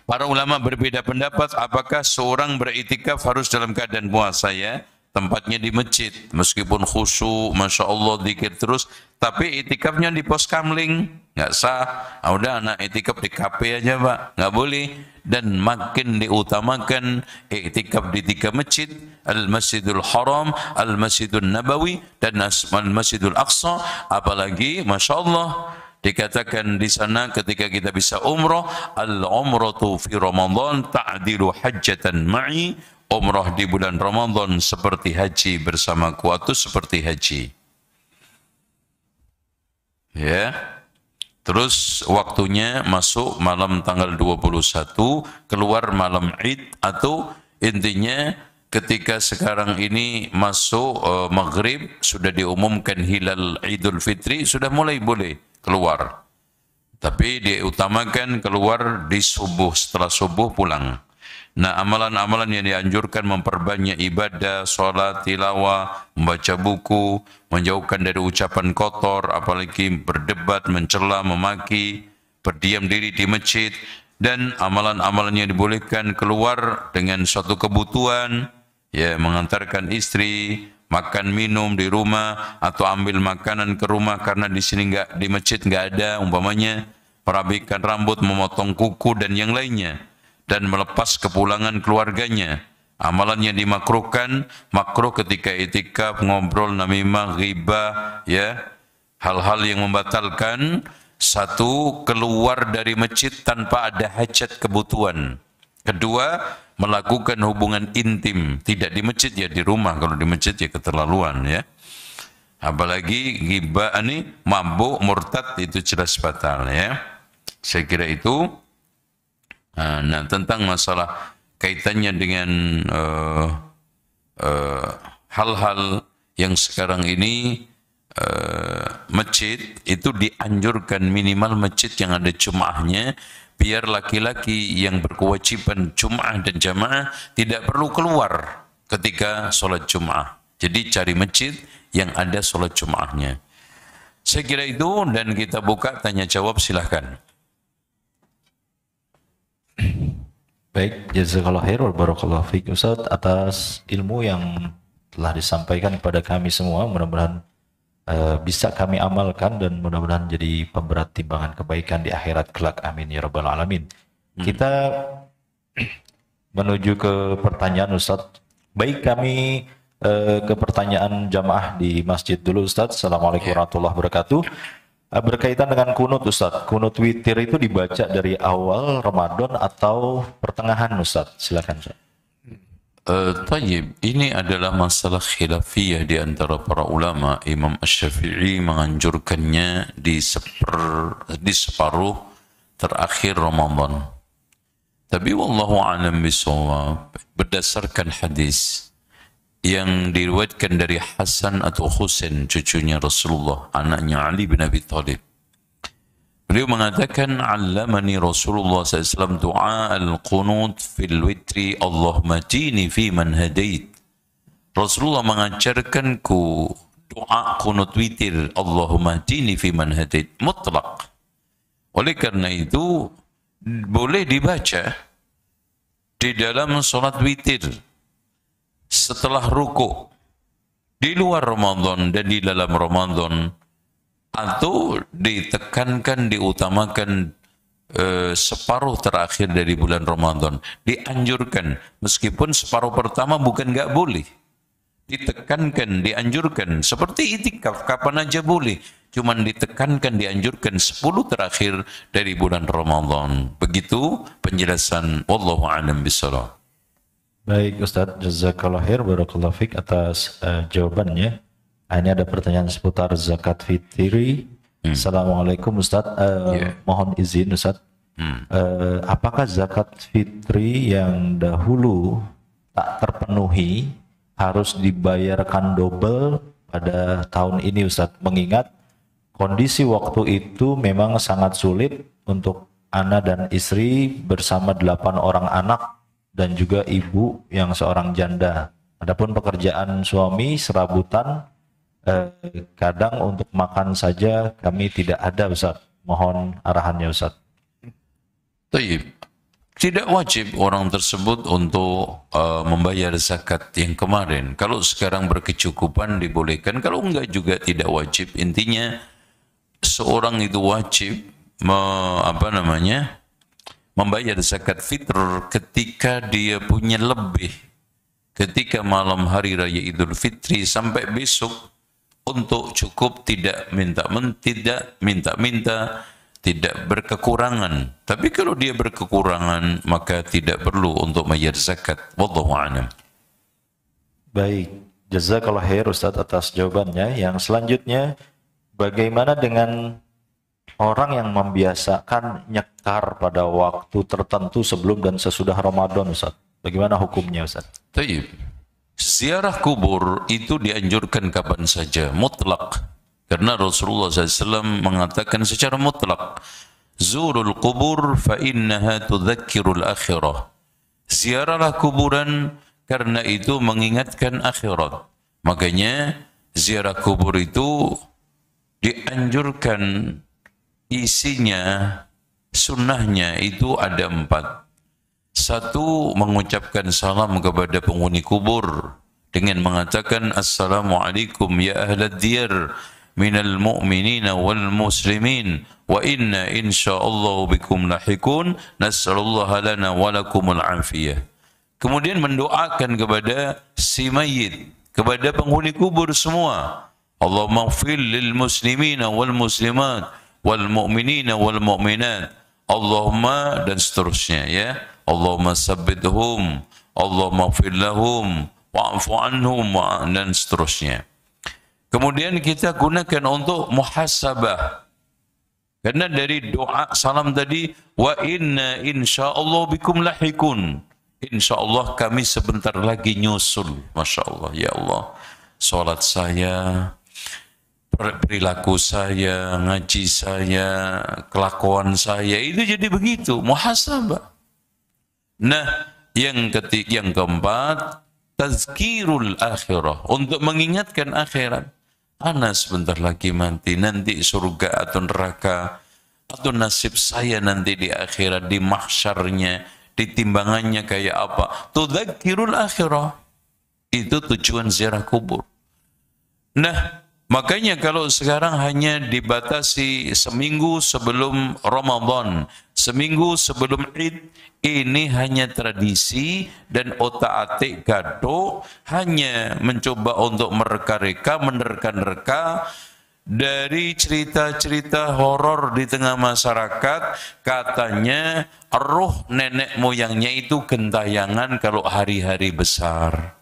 Para ulama berbeda pendapat apakah seorang beriktikaf harus dalam keadaan puasa, ya. Tempatnya di masjid, meskipun khusyuk, Masya Allah, zikir terus, tapi iktikafnya di pos kamling, nggak sah. Udah anak iktikaf di kafe aja, Pak, nggak boleh. Dan makin diutamakan iktikaf di 3 masjid, Al-Masjidul Haram, Al-Masjidul Nabawi, dan Al-Masjidul Aqsa. Apalagi, Masya Allah, dikatakan di sana ketika kita bisa umrah, al-umratu fi Ramadan ta'dilu hajjatan ma'i. Umrah di bulan Ramadan seperti haji bersamaku, atau seperti haji. Ya. Terus waktunya masuk malam tanggal 21, keluar malam Id, atau intinya ketika sekarang ini masuk maghrib, sudah diumumkan hilal Idul Fitri, sudah mulai boleh keluar. Tapi diutamakan keluar di subuh, setelah subuh pulang. Nah, amalan-amalan yang dianjurkan memperbanyak ibadah, sholat, tilawah, membaca buku, menjauhkan dari ucapan kotor, apalagi berdebat, mencela, memaki, berdiam diri di masjid, dan amalan-amalan yang dibolehkan keluar dengan suatu kebutuhan, ya mengantarkan istri makan minum di rumah atau ambil makanan ke rumah karena di sini enggak, di masjid enggak ada, umpamanya merapikan rambut, memotong kuku dan yang lainnya, dan melepas kepulangan keluarganya. Amalan yang dimakruhkan, makruh ketika itikaf, ngobrol, namimah, ghibah, ya, hal-hal yang membatalkan. Satu, keluar dari masjid tanpa ada hajat kebutuhan. Kedua, melakukan hubungan intim, tidak di masjid ya di rumah. Kalau di masjid ya keterlaluan ya. Apalagi ghibah ini mabuk, murtad, itu jelas batal ya. Saya kira itu. Nah, tentang masalah kaitannya dengan hal-hal yang sekarang ini, masjid itu dianjurkan minimal masjid yang ada jum'ahnya, biar laki-laki yang berkewajiban jum'ah dan jamaah tidak perlu keluar ketika sholat jum'ah. Jadi cari masjid yang ada sholat jum'ahnya. Saya kira itu, dan kita buka tanya jawab, silahkan. Baik, jazakallahu khair wa barakallahu fiik Ustaz atas ilmu yang telah disampaikan kepada kami semua. Mudah-mudahan bisa kami amalkan dan mudah-mudahan jadi pemberat timbangan kebaikan di akhirat kelak. Amin ya rabbal alamin. Kita menuju ke pertanyaan Ustaz. Baik, kami ke pertanyaan jamaah di masjid dulu Ustaz. Assalamualaikum warahmatullahi wabarakatuh. Berkaitan dengan kunut Ustaz, kunut witir itu dibaca dari awal Ramadan atau pertengahan Ustaz? Silakan Ustaz. Tayyib, ini adalah masalah khilafiyah di antara para ulama. Imam Asy-Syafi'i menganjurkannya di separuh terakhir Ramadan. Tapi wallahu a'lam bishawab, berdasarkan hadis yang diriwayatkan dari Hasan atau Husain, cucunya Rasulullah, anaknya Ali bin Abi Thalib. Beliau mengatakan, "Allamani Rasulullah SAW doa al-qunut fil witri, Allahumma tini fi man hadait." Rasulullah mengajarkanku doa kunut witir, Allahumma tini fi man hadait, mutlak. Oleh karena itu, boleh dibaca di dalam salat witir, setelah ruku, di luar Ramadan dan di dalam Ramadan, atau ditekankan, diutamakan separuh terakhir dari bulan Ramadan. Dianjurkan, meskipun separuh pertama bukan nggak boleh. Ditekankan, dianjurkan. Seperti itikaf, kapan aja boleh. Cuman ditekankan, dianjurkan 10 terakhir dari bulan Ramadan. Begitu penjelasan. Wallahu a'lam bishawab. Baik Ustaz, jazakallahu khair, barakallahu fiik atas jawabannya. Ini ada pertanyaan seputar zakat fitri. Assalamualaikum Ustaz, mohon izin Ustaz. Apakah zakat fitri yang dahulu tak terpenuhi harus dibayarkan double pada tahun ini Ustaz? Mengingat kondisi waktu itu memang sangat sulit untuk ana dan istri bersama 8 orang anak dan juga ibu yang seorang janda. Adapun pekerjaan suami serabutan, kadang untuk makan saja kami tidak ada Ustaz. Mohon arahannya Ustaz. Tayyib. Tidak wajib orang tersebut untuk membayar zakat yang kemarin. Kalau sekarang berkecukupan dibolehkan, kalau enggak juga tidak wajib. Intinya seorang itu wajib membayar zakat fitr ketika dia punya lebih, ketika malam hari raya Idul Fitri sampai besok, untuk cukup, tidak minta-minta, tidak berkekurangan. Tapi kalau dia berkekurangan, maka tidak perlu untuk bayar zakat. Wallahu a'lam. Baik, jazakallahu khair Ustaz atas jawabannya. Yang selanjutnya, bagaimana dengan orang yang membiasakan nyekar pada waktu tertentu sebelum dan sesudah Ramadan Ustaz? Bagaimana hukumnya Ustaz? Tayyib. Ziarah kubur itu dianjurkan kapan saja, mutlak. Karena Rasulullah SAW mengatakan secara mutlak, Zurul kubur fa innaha tudzakkirul akhirah. Ziarahlah kuburan karena itu mengingatkan akhirat. Makanya ziarah kubur itu dianjurkan, isinya, sunnahnya itu ada 4. Satu, mengucapkan salam kepada penghuni kubur dengan mengatakan assalamualaikum ya ahlad diyar minal mu'minina wal muslimin wa inna insyaallah bikum lahiqun nas'alullaha lana wa lakumul afiyah. Kemudian mendoakan kepada si mayit, kepada penghuni kubur semua, Allahumma ighfir lil muslimina wal muslimat wal mu'minina wal mu'minat, Allahumma, dan seterusnya ya. Allahumma sabbithum, Allahumma ighfir lahum, wa'fu anhum, dan seterusnya. Kemudian kita gunakan untuk muhasabah. Karena dari doa salam tadi, wa inna insyaallah bikum lahikun. Insyaallah kami sebentar lagi nyusul. Masya Allah, ya Allah. Salat saya, perilaku saya, ngaji saya, kelakuan saya, itu jadi begitu, muhasabah. Nah, yang keempat, tazkirul akhirah, untuk mengingatkan akhirat. Ana sebentar lagi mati, nanti surga atau neraka, atau nasib saya nanti di akhirat, di mahsyarnya, di timbangannya kayak apa. Tudzakirul akhirah, itu tujuan ziarah kubur. Nah, makanya kalau sekarang hanya dibatasi seminggu sebelum Ramadan, seminggu sebelum Id, ini hanya tradisi dan otak-atik gaduh, hanya mencoba untuk mereka-reka, menerka-nerka dari cerita-cerita horor di tengah masyarakat. Katanya roh nenek moyangnya itu gentayangan kalau hari-hari besar.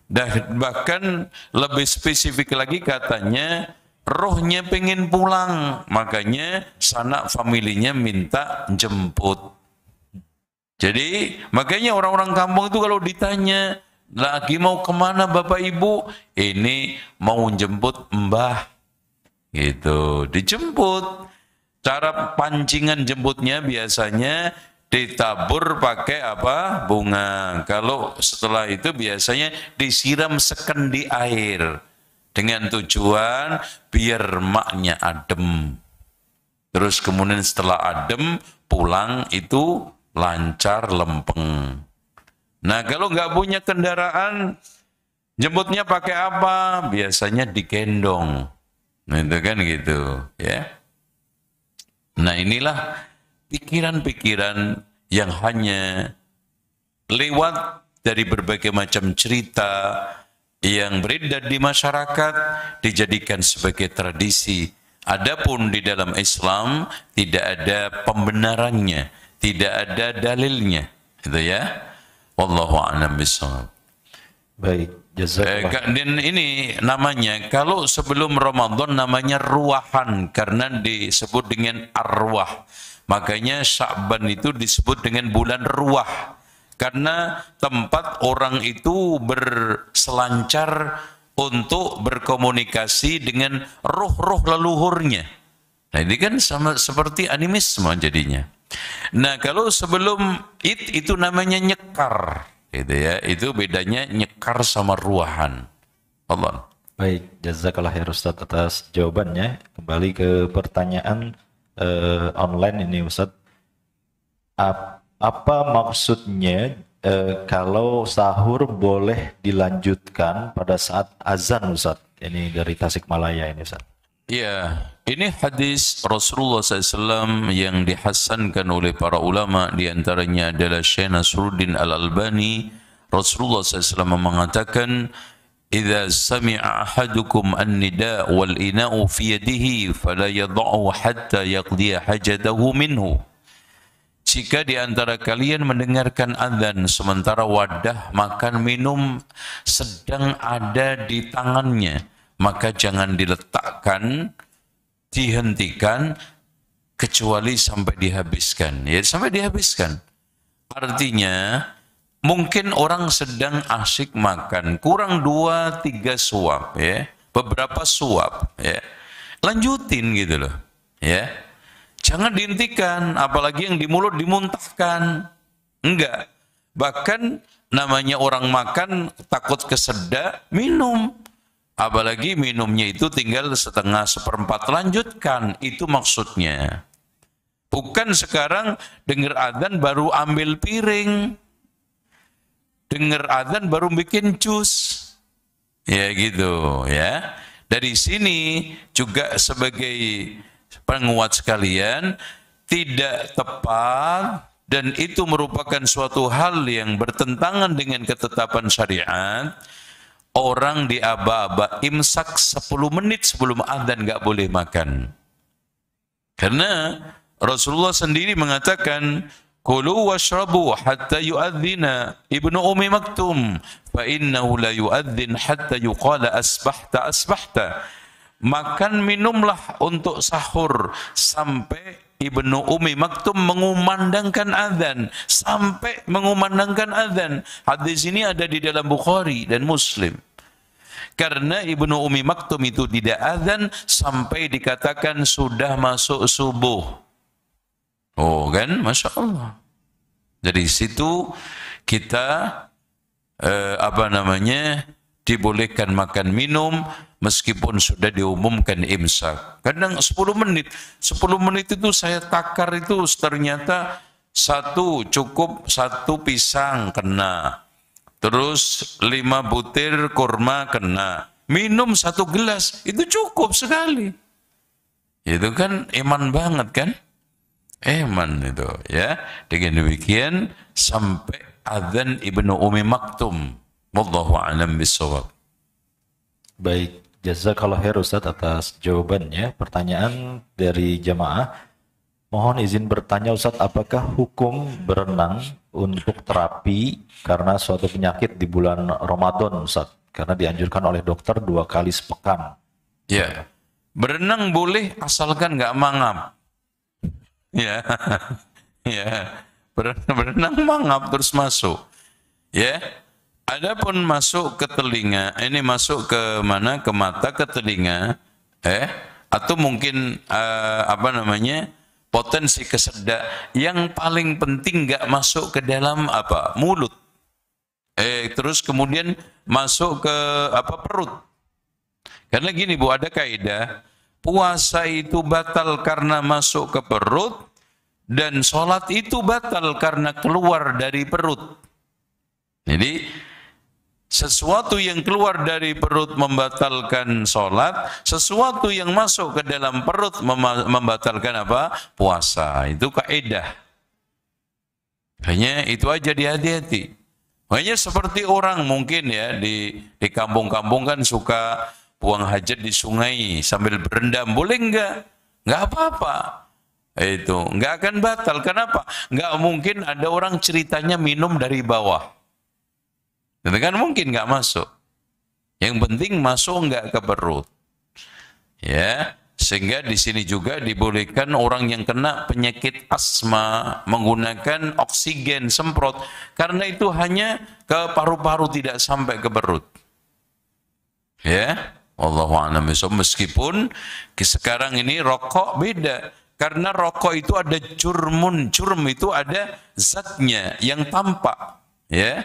Dan bahkan lebih spesifik lagi katanya rohnya pengen pulang, makanya sanak familinya minta jemput. Jadi makanya orang-orang kampung itu kalau ditanya lagi mau kemana bapak ibu, ini mau jemput mbah, gitu, dijemput. Cara pancingan jemputnya biasanya ditabur pakai apa? Bunga. Kalau setelah itu biasanya disiram sekendi air dengan tujuan biar maknya adem. Terus kemudian setelah adem pulang itu lancar lempeng. Nah, kalau nggak punya kendaraan, jemputnya pakai apa? Biasanya digendong. Nah, itu kan gitu, ya. Nah, inilah pikiran-pikiran yang hanya lewat dari berbagai macam cerita yang beredar di masyarakat dijadikan sebagai tradisi. Adapun di dalam Islam tidak ada pembenarannya, tidak ada dalilnya, gitu ya. Wallahu a'lam bishawab. Baik, jazakallah. Dan ini namanya, kalau sebelum Ramadan namanya ruahan karena disebut dengan arwah. Makanya Sya'ban itu disebut dengan bulan ruah. Karena tempat orang itu berselancar untuk berkomunikasi dengan roh-roh leluhurnya. Nah, ini kan sama seperti animisme jadinya. Nah, kalau sebelum itu namanya nyekar, gitu ya. Itu bedanya nyekar sama ruahan. Allah. Baik, jazakallah ya Ustaz atas jawabannya. Kembali ke pertanyaan online ini Ustaz. Apa maksudnya kalau sahur boleh dilanjutkan pada saat azan Ustaz? Ini dari Tasikmalaya ini Ustaz. Ya, ini hadis Rasulullah SAW yang dihasankan oleh para ulama, diantaranya adalah Syekh Nasruddin Al-Albani. Rasulullah SAW mengatakan, "Idza sami'a ahadukum an-nida' wal ina'u fi yadihi fala yadh'u hatta yaqdiya hajatahu minhu." Jika di antara kalian mendengarkan azan sementara wadah makan minum sedang ada di tangannya, maka jangan diletakkan, dihentikan, kecuali sampai dihabiskan. Ya, sampai dihabiskan. Artinya, mungkin orang sedang asyik makan, kurang 2-3 suap, ya, beberapa suap, ya, lanjutin gitu loh, ya. Jangan dihentikan, apalagi yang di mulut dimuntahkan. Enggak. Bahkan namanya orang makan takut kesedak, minum. Apalagi minumnya itu tinggal setengah seperempat, lanjutkan. Itu maksudnya. Bukan sekarang dengar adzan baru ambil piring. Dengar adzan baru bikin jus. Ya gitu ya. Dari sini juga sebagai penguat sekalian, tidak tepat dan itu merupakan suatu hal yang bertentangan dengan ketetapan syariat. Orang diaba-aba imsak 10 menit sebelum adzan nggak boleh makan. Karena Rasulullah sendiri mengatakan, "Kulu washrabu hatta yu'adzina Ibnu Ummi Maktum, fa innahu la yu'adzin hatta yuqala asbahta asbahta." Makan minumlah untuk sahur sampai Ibnu Ummi Maktum mengumandangkan azan, sampai mengumandangkan azan. Hadis ini ada di dalam Bukhari dan Muslim. Karena Ibnu Ummi Maktum itu tidak azan sampai dikatakan sudah masuk subuh. Oh kan, Masya Allah. Dari situ kita dibolehkan makan minum meskipun sudah diumumkan imsak. Kadang 10 menit. 10 menit itu saya takar itu ternyata cukup satu pisang kena. Terus 5 butir kurma kena. Minum 1 gelas. Itu cukup sekali. Itu kan iman banget kan? Iman itu ya. Dengan demikian sampai adzan Ibnu Ummi Maktum. Wallahu a'lam bishawab. Baik, jazakallah khair Ustaz atas jawabannya. Pertanyaan dari jamaah, mohon izin bertanya Ustaz, apakah hukum berenang untuk terapi karena suatu penyakit di bulan Ramadan Ustaz? Karena dianjurkan oleh dokter 2 kali sepekan. Ya, berenang boleh asalkan nggak mangap. Ya, ya, berenang mangap terus masuk. Ya, adapun masuk ke telinga, ini masuk ke mana? Ke mata, ke telinga, atau mungkin potensi kesedak. Yang paling penting nggak masuk ke dalam mulut. Terus kemudian masuk ke perut. Karena gini Bu, ada kaidah. Puasa itu batal karena masuk ke perut, dan sholat itu batal karena keluar dari perut. Jadi, sesuatu yang keluar dari perut membatalkan sholat, sesuatu yang masuk ke dalam perut membatalkan puasa. Itu kaidah. Hanya itu aja dihati-hati. Hanya seperti orang mungkin ya, di kampung-kampung kan suka buang hajat di sungai sambil berendam, boleh enggak? Enggak apa-apa. Itu enggak akan batal. Kenapa? Enggak mungkin ada orang ceritanya minum dari bawah. Itu kan mungkin enggak masuk. Yang penting masuk enggak ke perut. Ya, sehingga di sini juga dibolehkan orang yang kena penyakit asma menggunakan oksigen semprot, karena itu hanya ke paru-paru, tidak sampai ke perut. Ya. Wallahu a'lam bishawab. Meskipun sekarang ini rokok beda, karena rokok itu ada jurm itu ada zatnya yang tampak, ya,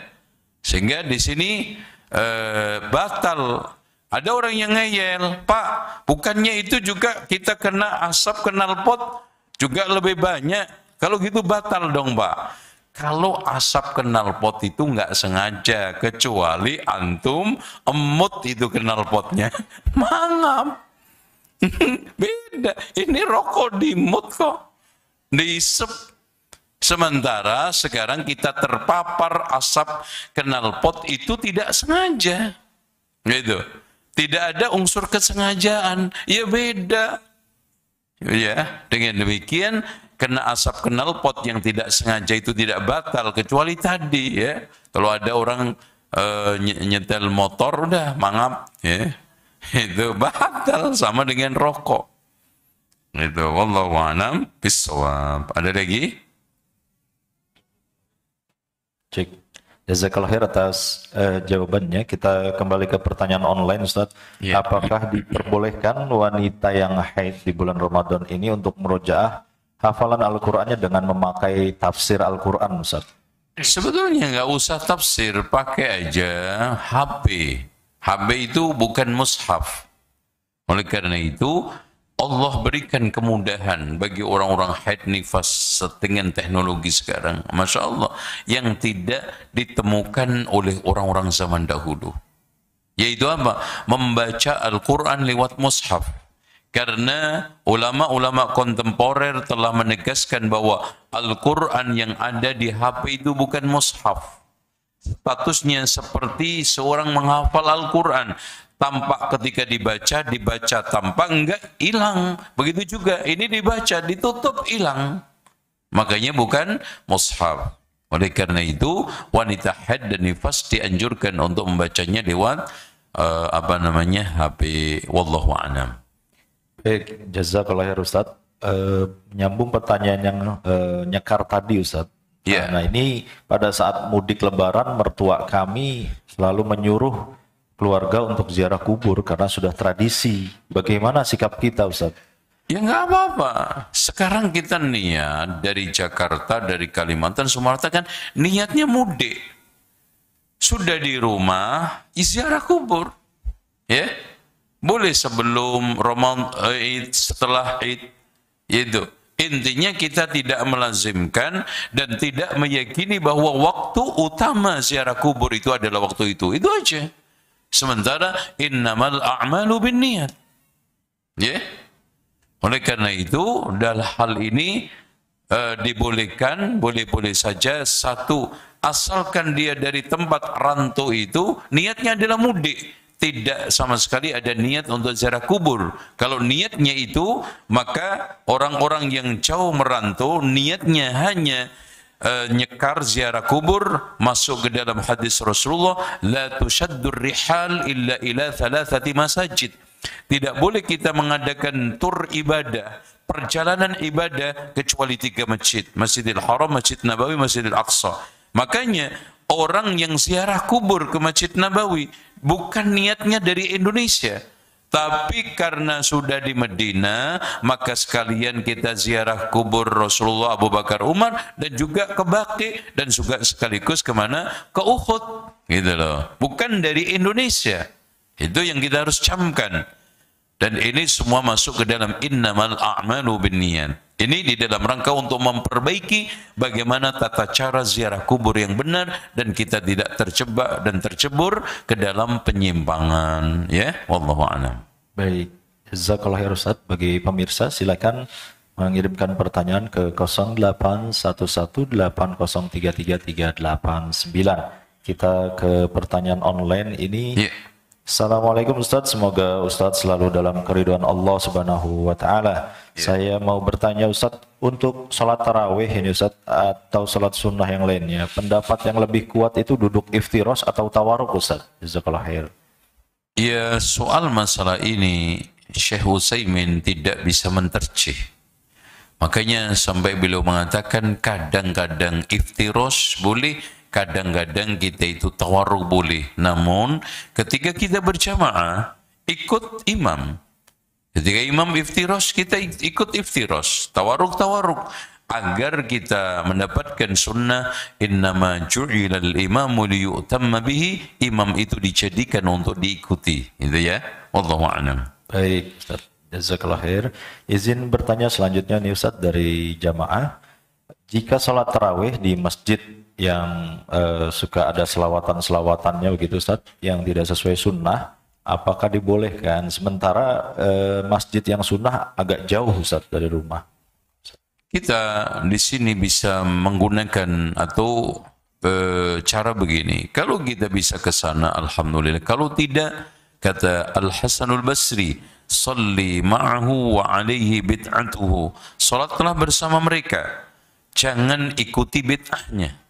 sehingga di sini batal. Ada orang yang ngeyel, Pak, bukannya itu juga kita kena asap knalpot juga lebih banyak, kalau gitu batal dong Pak. Kalau asap knalpot itu nggak sengaja, kecuali antum emut itu knalpotnya, mangap. Beda, ini rokok dimut kok, diisep. Sementara sekarang kita terpapar asap knalpot itu tidak sengaja, gitu. Tidak ada unsur kesengajaan, ya beda. Ya, dengan demikian kena asap knalpot yang tidak sengaja itu tidak batal, kecuali tadi ya, kalau ada orang nyetel motor udah mangap ya, itu batal sama dengan rokok. Itu wallahu a'lam bishawab. Ada lagi? Cek. Jazakallah khair atas jawabannya. Kita kembali ke pertanyaan online Ustaz. Ya. Apakah diperbolehkan wanita yang haid di bulan Ramadan ini untuk merojaah hafalan Al-Qur'annya dengan memakai tafsir Al-Qur'an Ustaz? Sebetulnya nggak usah tafsir, pakai aja HP. HP itu bukan mushaf. Oleh karena itu, Allah berikan kemudahan bagi orang-orang haid nifas dengan teknologi sekarang, Masya Allah, yang tidak ditemukan oleh orang-orang zaman dahulu. Yaitu apa? Membaca Al-Quran lewat mushaf. Karena ulama-ulama kontemporer telah menegaskan bahwa Al-Quran yang ada di HP itu bukan mushaf. Statusnya seperti seorang menghafal Al-Quran. Tampak ketika dibaca, tampak enggak, hilang. Begitu juga, ini dibaca, ditutup, hilang. Makanya bukan mushaf. Oleh karena itu, wanita haid dan nifas dianjurkan untuk membacanya lewat HP. Wallahu a'lam. Baik, jazakallah ya Ustaz. Nyambung pertanyaan yang nyekar tadi Ustaz. Yeah. Nah ini pada saat mudik lebaran mertua kami selalu menyuruh keluarga untuk ziarah kubur karena sudah tradisi. Bagaimana sikap kita Ustaz? Ya nggak apa-apa. Sekarang kita niat dari Jakarta, dari Kalimantan, Sumatera kan niatnya mudik. Sudah di rumah, ziarah kubur. Ya, boleh sebelum Ramadan, Id, setelah Id. Itu. Intinya kita tidak melazimkan dan tidak meyakini bahwa waktu utama ziarah kubur itu adalah waktu itu. Itu aja. Sementara innamal a'malu binniyat. Ya. Oleh karena itu, dalam hal ini dibolehkan, boleh-boleh saja satu, asalkan dia dari tempat rantau itu niatnya adalah mudik, tidak sama sekali ada niat untuk ziarah kubur. Kalau niatnya itu, maka orang-orang yang jauh merantau niatnya hanya nyekar ziarah kubur, masuk ke dalam hadis Rasulullah, la tushaddur rihal illa ila thalathati masajid. Tidak boleh kita mengadakan tur ibadah, perjalanan ibadah kecuali 3 masjid, Masjidil Haram, Masjid Nabawi, Masjidil Aqsa. Makanya orang yang ziarah kubur ke Masjid Nabawi bukan niatnya dari Indonesia, tapi karena sudah di Medina, maka sekalian kita ziarah kubur Rasulullah, Abu Bakar, Umar, dan juga ke Baqi, dan juga sekaligus kemana? Ke Uhud, gitu loh. Bukan dari Indonesia. Itu yang kita harus camkan. Dan ini semua masuk ke dalam innamal a'malu binniyat. Ini di dalam rangka untuk memperbaiki bagaimana tata cara ziarah kubur yang benar dan kita tidak terjebak dan tercebur ke dalam penyimpangan, ya. Wallahu a'lam. Baik, jazakallah ya Ustaz. Bagi pemirsa silakan mengirimkan pertanyaan ke 081180333389. Kita ke pertanyaan online ini. Yeah. Assalamualaikum Ustaz, semoga Ustaz selalu dalam keridhaan Allah Subhanahu wa taala. Saya mau bertanya Ustaz, untuk sholat tarawih ini Ustaz atau sholat sunnah yang lainnya, pendapat yang lebih kuat itu duduk iftiros atau tawarruk Ustaz? Jazakallah khair. Ya, soal masalah ini Syekh Utsaimin tidak bisa menterjih. Makanya sampai beliau mengatakan kadang-kadang iftiros boleh, kadang-kadang kita itu tawarruk boleh. Namun ketika kita berjamaah ikut imam, ketika imam iftiros kita ikut iftiros, tawarruk agar kita mendapatkan sunnah innama ju'ilal imamu liyu'tamma bihi. Imam itu dijadikan untuk diikuti, itu ya. Wallahu a'lam. Baik Ustaz, jazakallah khair. Izin bertanya selanjutnya nih Ustaz dari jamaah, jika sholat tarawih di masjid yang suka ada selawatan-selawatannya begitu Ustaz, yang tidak sesuai sunnah, apakah dibolehkan? Sementara masjid yang sunnah agak jauh Ustaz dari rumah. Kita di sini bisa menggunakan atau cara begini. Kalau kita bisa ke sana, alhamdulillah. Kalau tidak, kata Al-Hasanul Basri, salli ma'ahu wa alaihi bid'atuhu. Salatlah bersama mereka. Jangan ikuti bid'ahnya.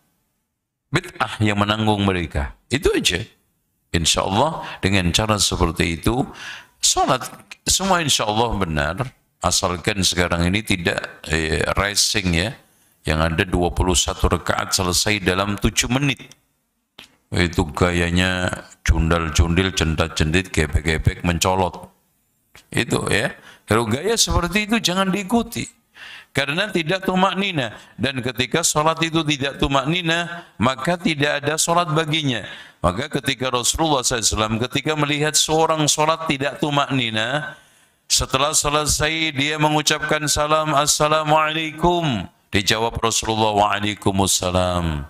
Bid'ah yang menanggung mereka. Itu aja. Insya Allah dengan cara seperti itu, salat semua insya Allah benar. Asalkan sekarang ini tidak racing ya. Yang ada 21 rakaat selesai dalam 7 menit. Itu gayanya cundal-cundil, cendat-cendit, gepek-gepek, mencolot. Itu ya. Kalau gaya seperti itu jangan diikuti. Karena tidak tumak nina. Dan ketika sholat itu tidak tumak nina, maka tidak ada sholat baginya. Maka ketika Rasulullah SAW ketika melihat seorang sholat tidak tumak nina, Setelah selesai dia mengucapkan salam, Assalamualaikum. Dijawab Rasulullah, Waalaikumsalam.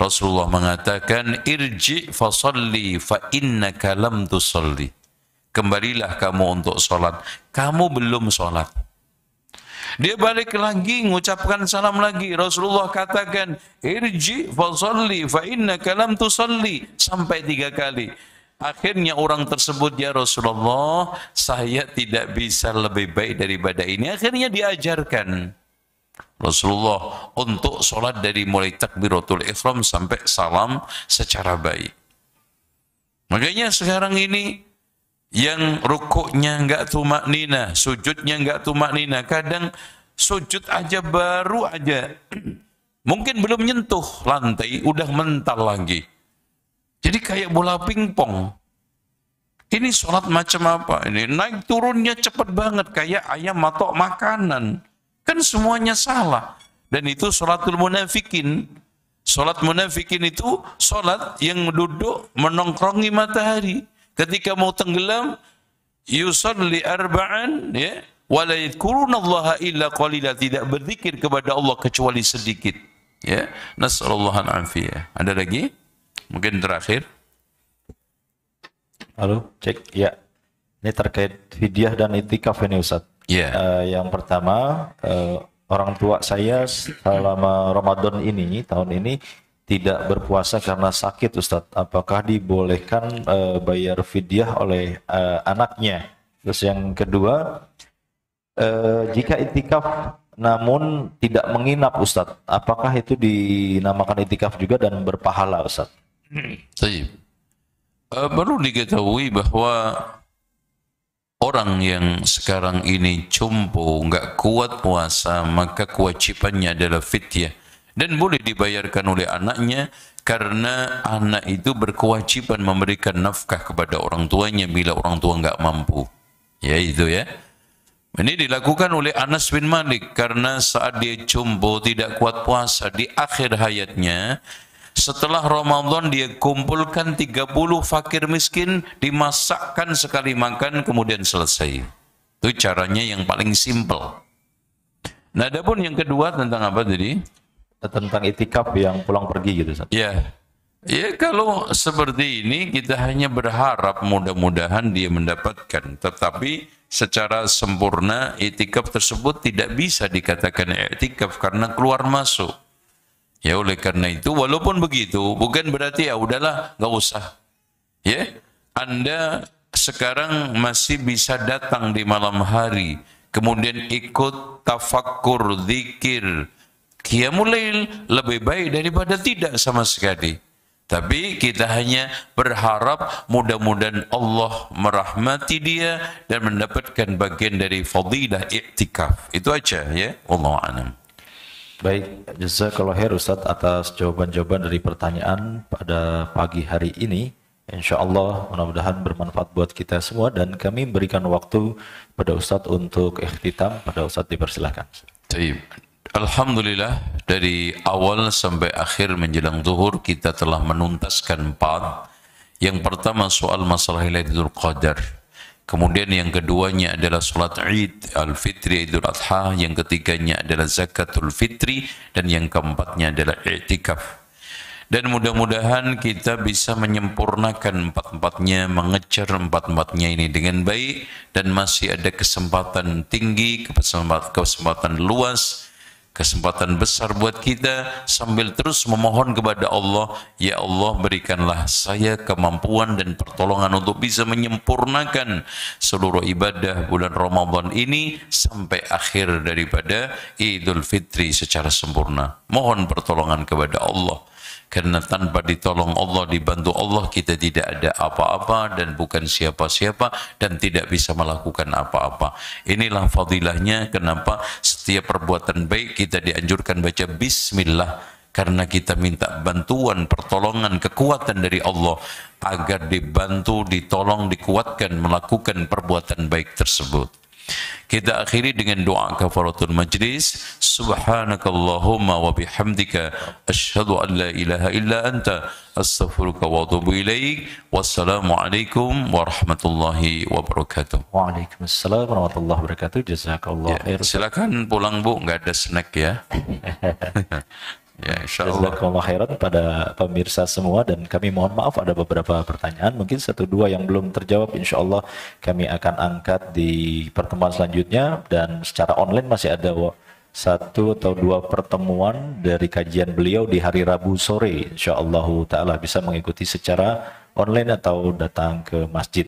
Rasulullah mengatakan, irji fasalli fa innaka lam tusalli. Kembalilah kamu untuk sholat, kamu belum sholat. Dia balik lagi, mengucapkan salam lagi. Rasulullah katakan, irji fasalli fa innaka lam tusalli. Sampai 3 kali. Akhirnya orang tersebut, ya Rasulullah, saya tidak bisa lebih baik daripada ini. Akhirnya diajarkan Rasulullah untuk sholat dari mulai takbiratul ihram sampai salam secara baik. Makanya sekarang ini yang rukuknya enggak tumaknina, sujudnya enggak tumaknina, kadang sujud aja baru aja mungkin belum nyentuh lantai udah mental lagi. Jadi kayak bola pingpong. Ini sholat macam apa? Ini naik turunnya cepat banget kayak ayam matok makanan. Kan semuanya salah. Dan itu sholatul munafikin. Sholat munafikin itu sholat yang duduk menongkrongi matahari. Ketika mau tenggelam, yusalli arba'an, ya, wala yadhkurunallaha illa qalila, tidak berzikir kepada Allah kecuali sedikit. Ya, nasallallahu al-afiyah. Ada lagi? Mungkin terakhir. Halo, cek. Ya, ini terkait fidyah dan itikaf ini Ustaz. Ya. Yang pertama, orang tua saya selama Ramadan ini, tahun ini, tidak berpuasa karena sakit Ustadz. Apakah dibolehkan bayar fidyah oleh anaknya? Terus yang kedua, jika itikaf namun tidak menginap Ustadz, apakah itu dinamakan itikaf juga dan berpahala Ustadz? Baik. Perlu diketahui bahwa orang yang sekarang ini jompo, nggak kuat puasa, maka kewajibannya adalah fidyah. Dan boleh dibayarkan oleh anaknya karena anak itu berkewajiban memberikan nafkah kepada orang tuanya bila orang tua nggak mampu. Ya itu ya. Ini dilakukan oleh Anas bin Malik karena saat dia jompo tidak kuat puasa di akhir hayatnya, setelah Ramadan dia kumpulkan 30 fakir miskin, dimasakkan sekali makan kemudian selesai. Itu caranya yang paling simpel. Nah, adapun yang kedua tentang apa tadi? Tentang itikaf yang pulang pergi gitu Ustaz. Ya. Ya, kalau seperti ini kita hanya berharap mudah-mudahan dia mendapatkan, tetapi secara sempurna itikaf tersebut tidak bisa dikatakan itikaf karena keluar masuk. Ya, oleh karena itu walaupun begitu bukan berarti ya udahlah nggak usah. Ya, Anda sekarang masih bisa datang di malam hari, kemudian ikut tafakkur, zikir, qiyamul lail, lebih baik daripada tidak sama sekali. Tapi kita hanya berharap mudah-mudahan Allah merahmati dia dan mendapatkan bagian dari fadilah i'tikaf. Itu aja ya. Wallahu a'lam. Baik, jazakallahu khair Ustaz atas jawaban-jawaban dari pertanyaan pada pagi hari ini. Insya Allah mudah-mudahan bermanfaat buat kita semua dan kami berikan waktu pada Ustaz untuk ikhtitam. Pada Ustaz dipersilahkan. Baik. Alhamdulillah dari awal sampai akhir menjelang zuhur kita telah menuntaskan 4. Yang pertama soal masalah Lailatul Qadar. Kemudian yang keduanya adalah salat Id Al-Fitri Idul Adha, yang ketiganya adalah zakatul fitri, dan yang keempatnya adalah i'tikaf. Dan mudah-mudahan kita bisa menyempurnakan 4-4-nya, mengejar 4-4-nya ini dengan baik, dan masih ada kesempatan tinggi, kesempatan luas, kesempatan besar buat kita sambil terus memohon kepada Allah, ya Allah berikanlah saya kemampuan dan pertolongan untuk bisa menyempurnakan seluruh ibadah bulan Ramadan ini sampai akhir daripada Idul Fitri secara sempurna. Mohon pertolongan kepada Allah. Karena tanpa ditolong Allah, dibantu Allah, kita tidak ada apa-apa dan bukan siapa-siapa dan tidak bisa melakukan apa-apa. Inilah fadilahnya kenapa setiap perbuatan baik kita dianjurkan baca bismillah, karena kita minta bantuan, pertolongan, kekuatan dari Allah agar dibantu, ditolong, dikuatkan melakukan perbuatan baik tersebut. Kita akhiri dengan doa kafaratul majlis. Subhanakallahumma wa bihamdika asyhadu an la ilaha illa anta astaghfiruka wa atubu ilaik. Wassalamualaikum warahmatullahi wabarakatuh. Waalaikumsalam warahmatullahi wabarakatuh. Jazakallah khair. Silakan pulang Bu, nggak ada snack ya. Ya, insyaallah. Jazakallah khairan pada pemirsa semua, dan kami mohon maaf ada beberapa pertanyaan, mungkin 1-2 yang belum terjawab, insyaallah kami akan angkat di pertemuan selanjutnya, dan secara online masih ada 1 atau 2 pertemuan dari kajian beliau di hari Rabu sore, insyaallah ta'ala bisa mengikuti secara online atau datang ke masjid.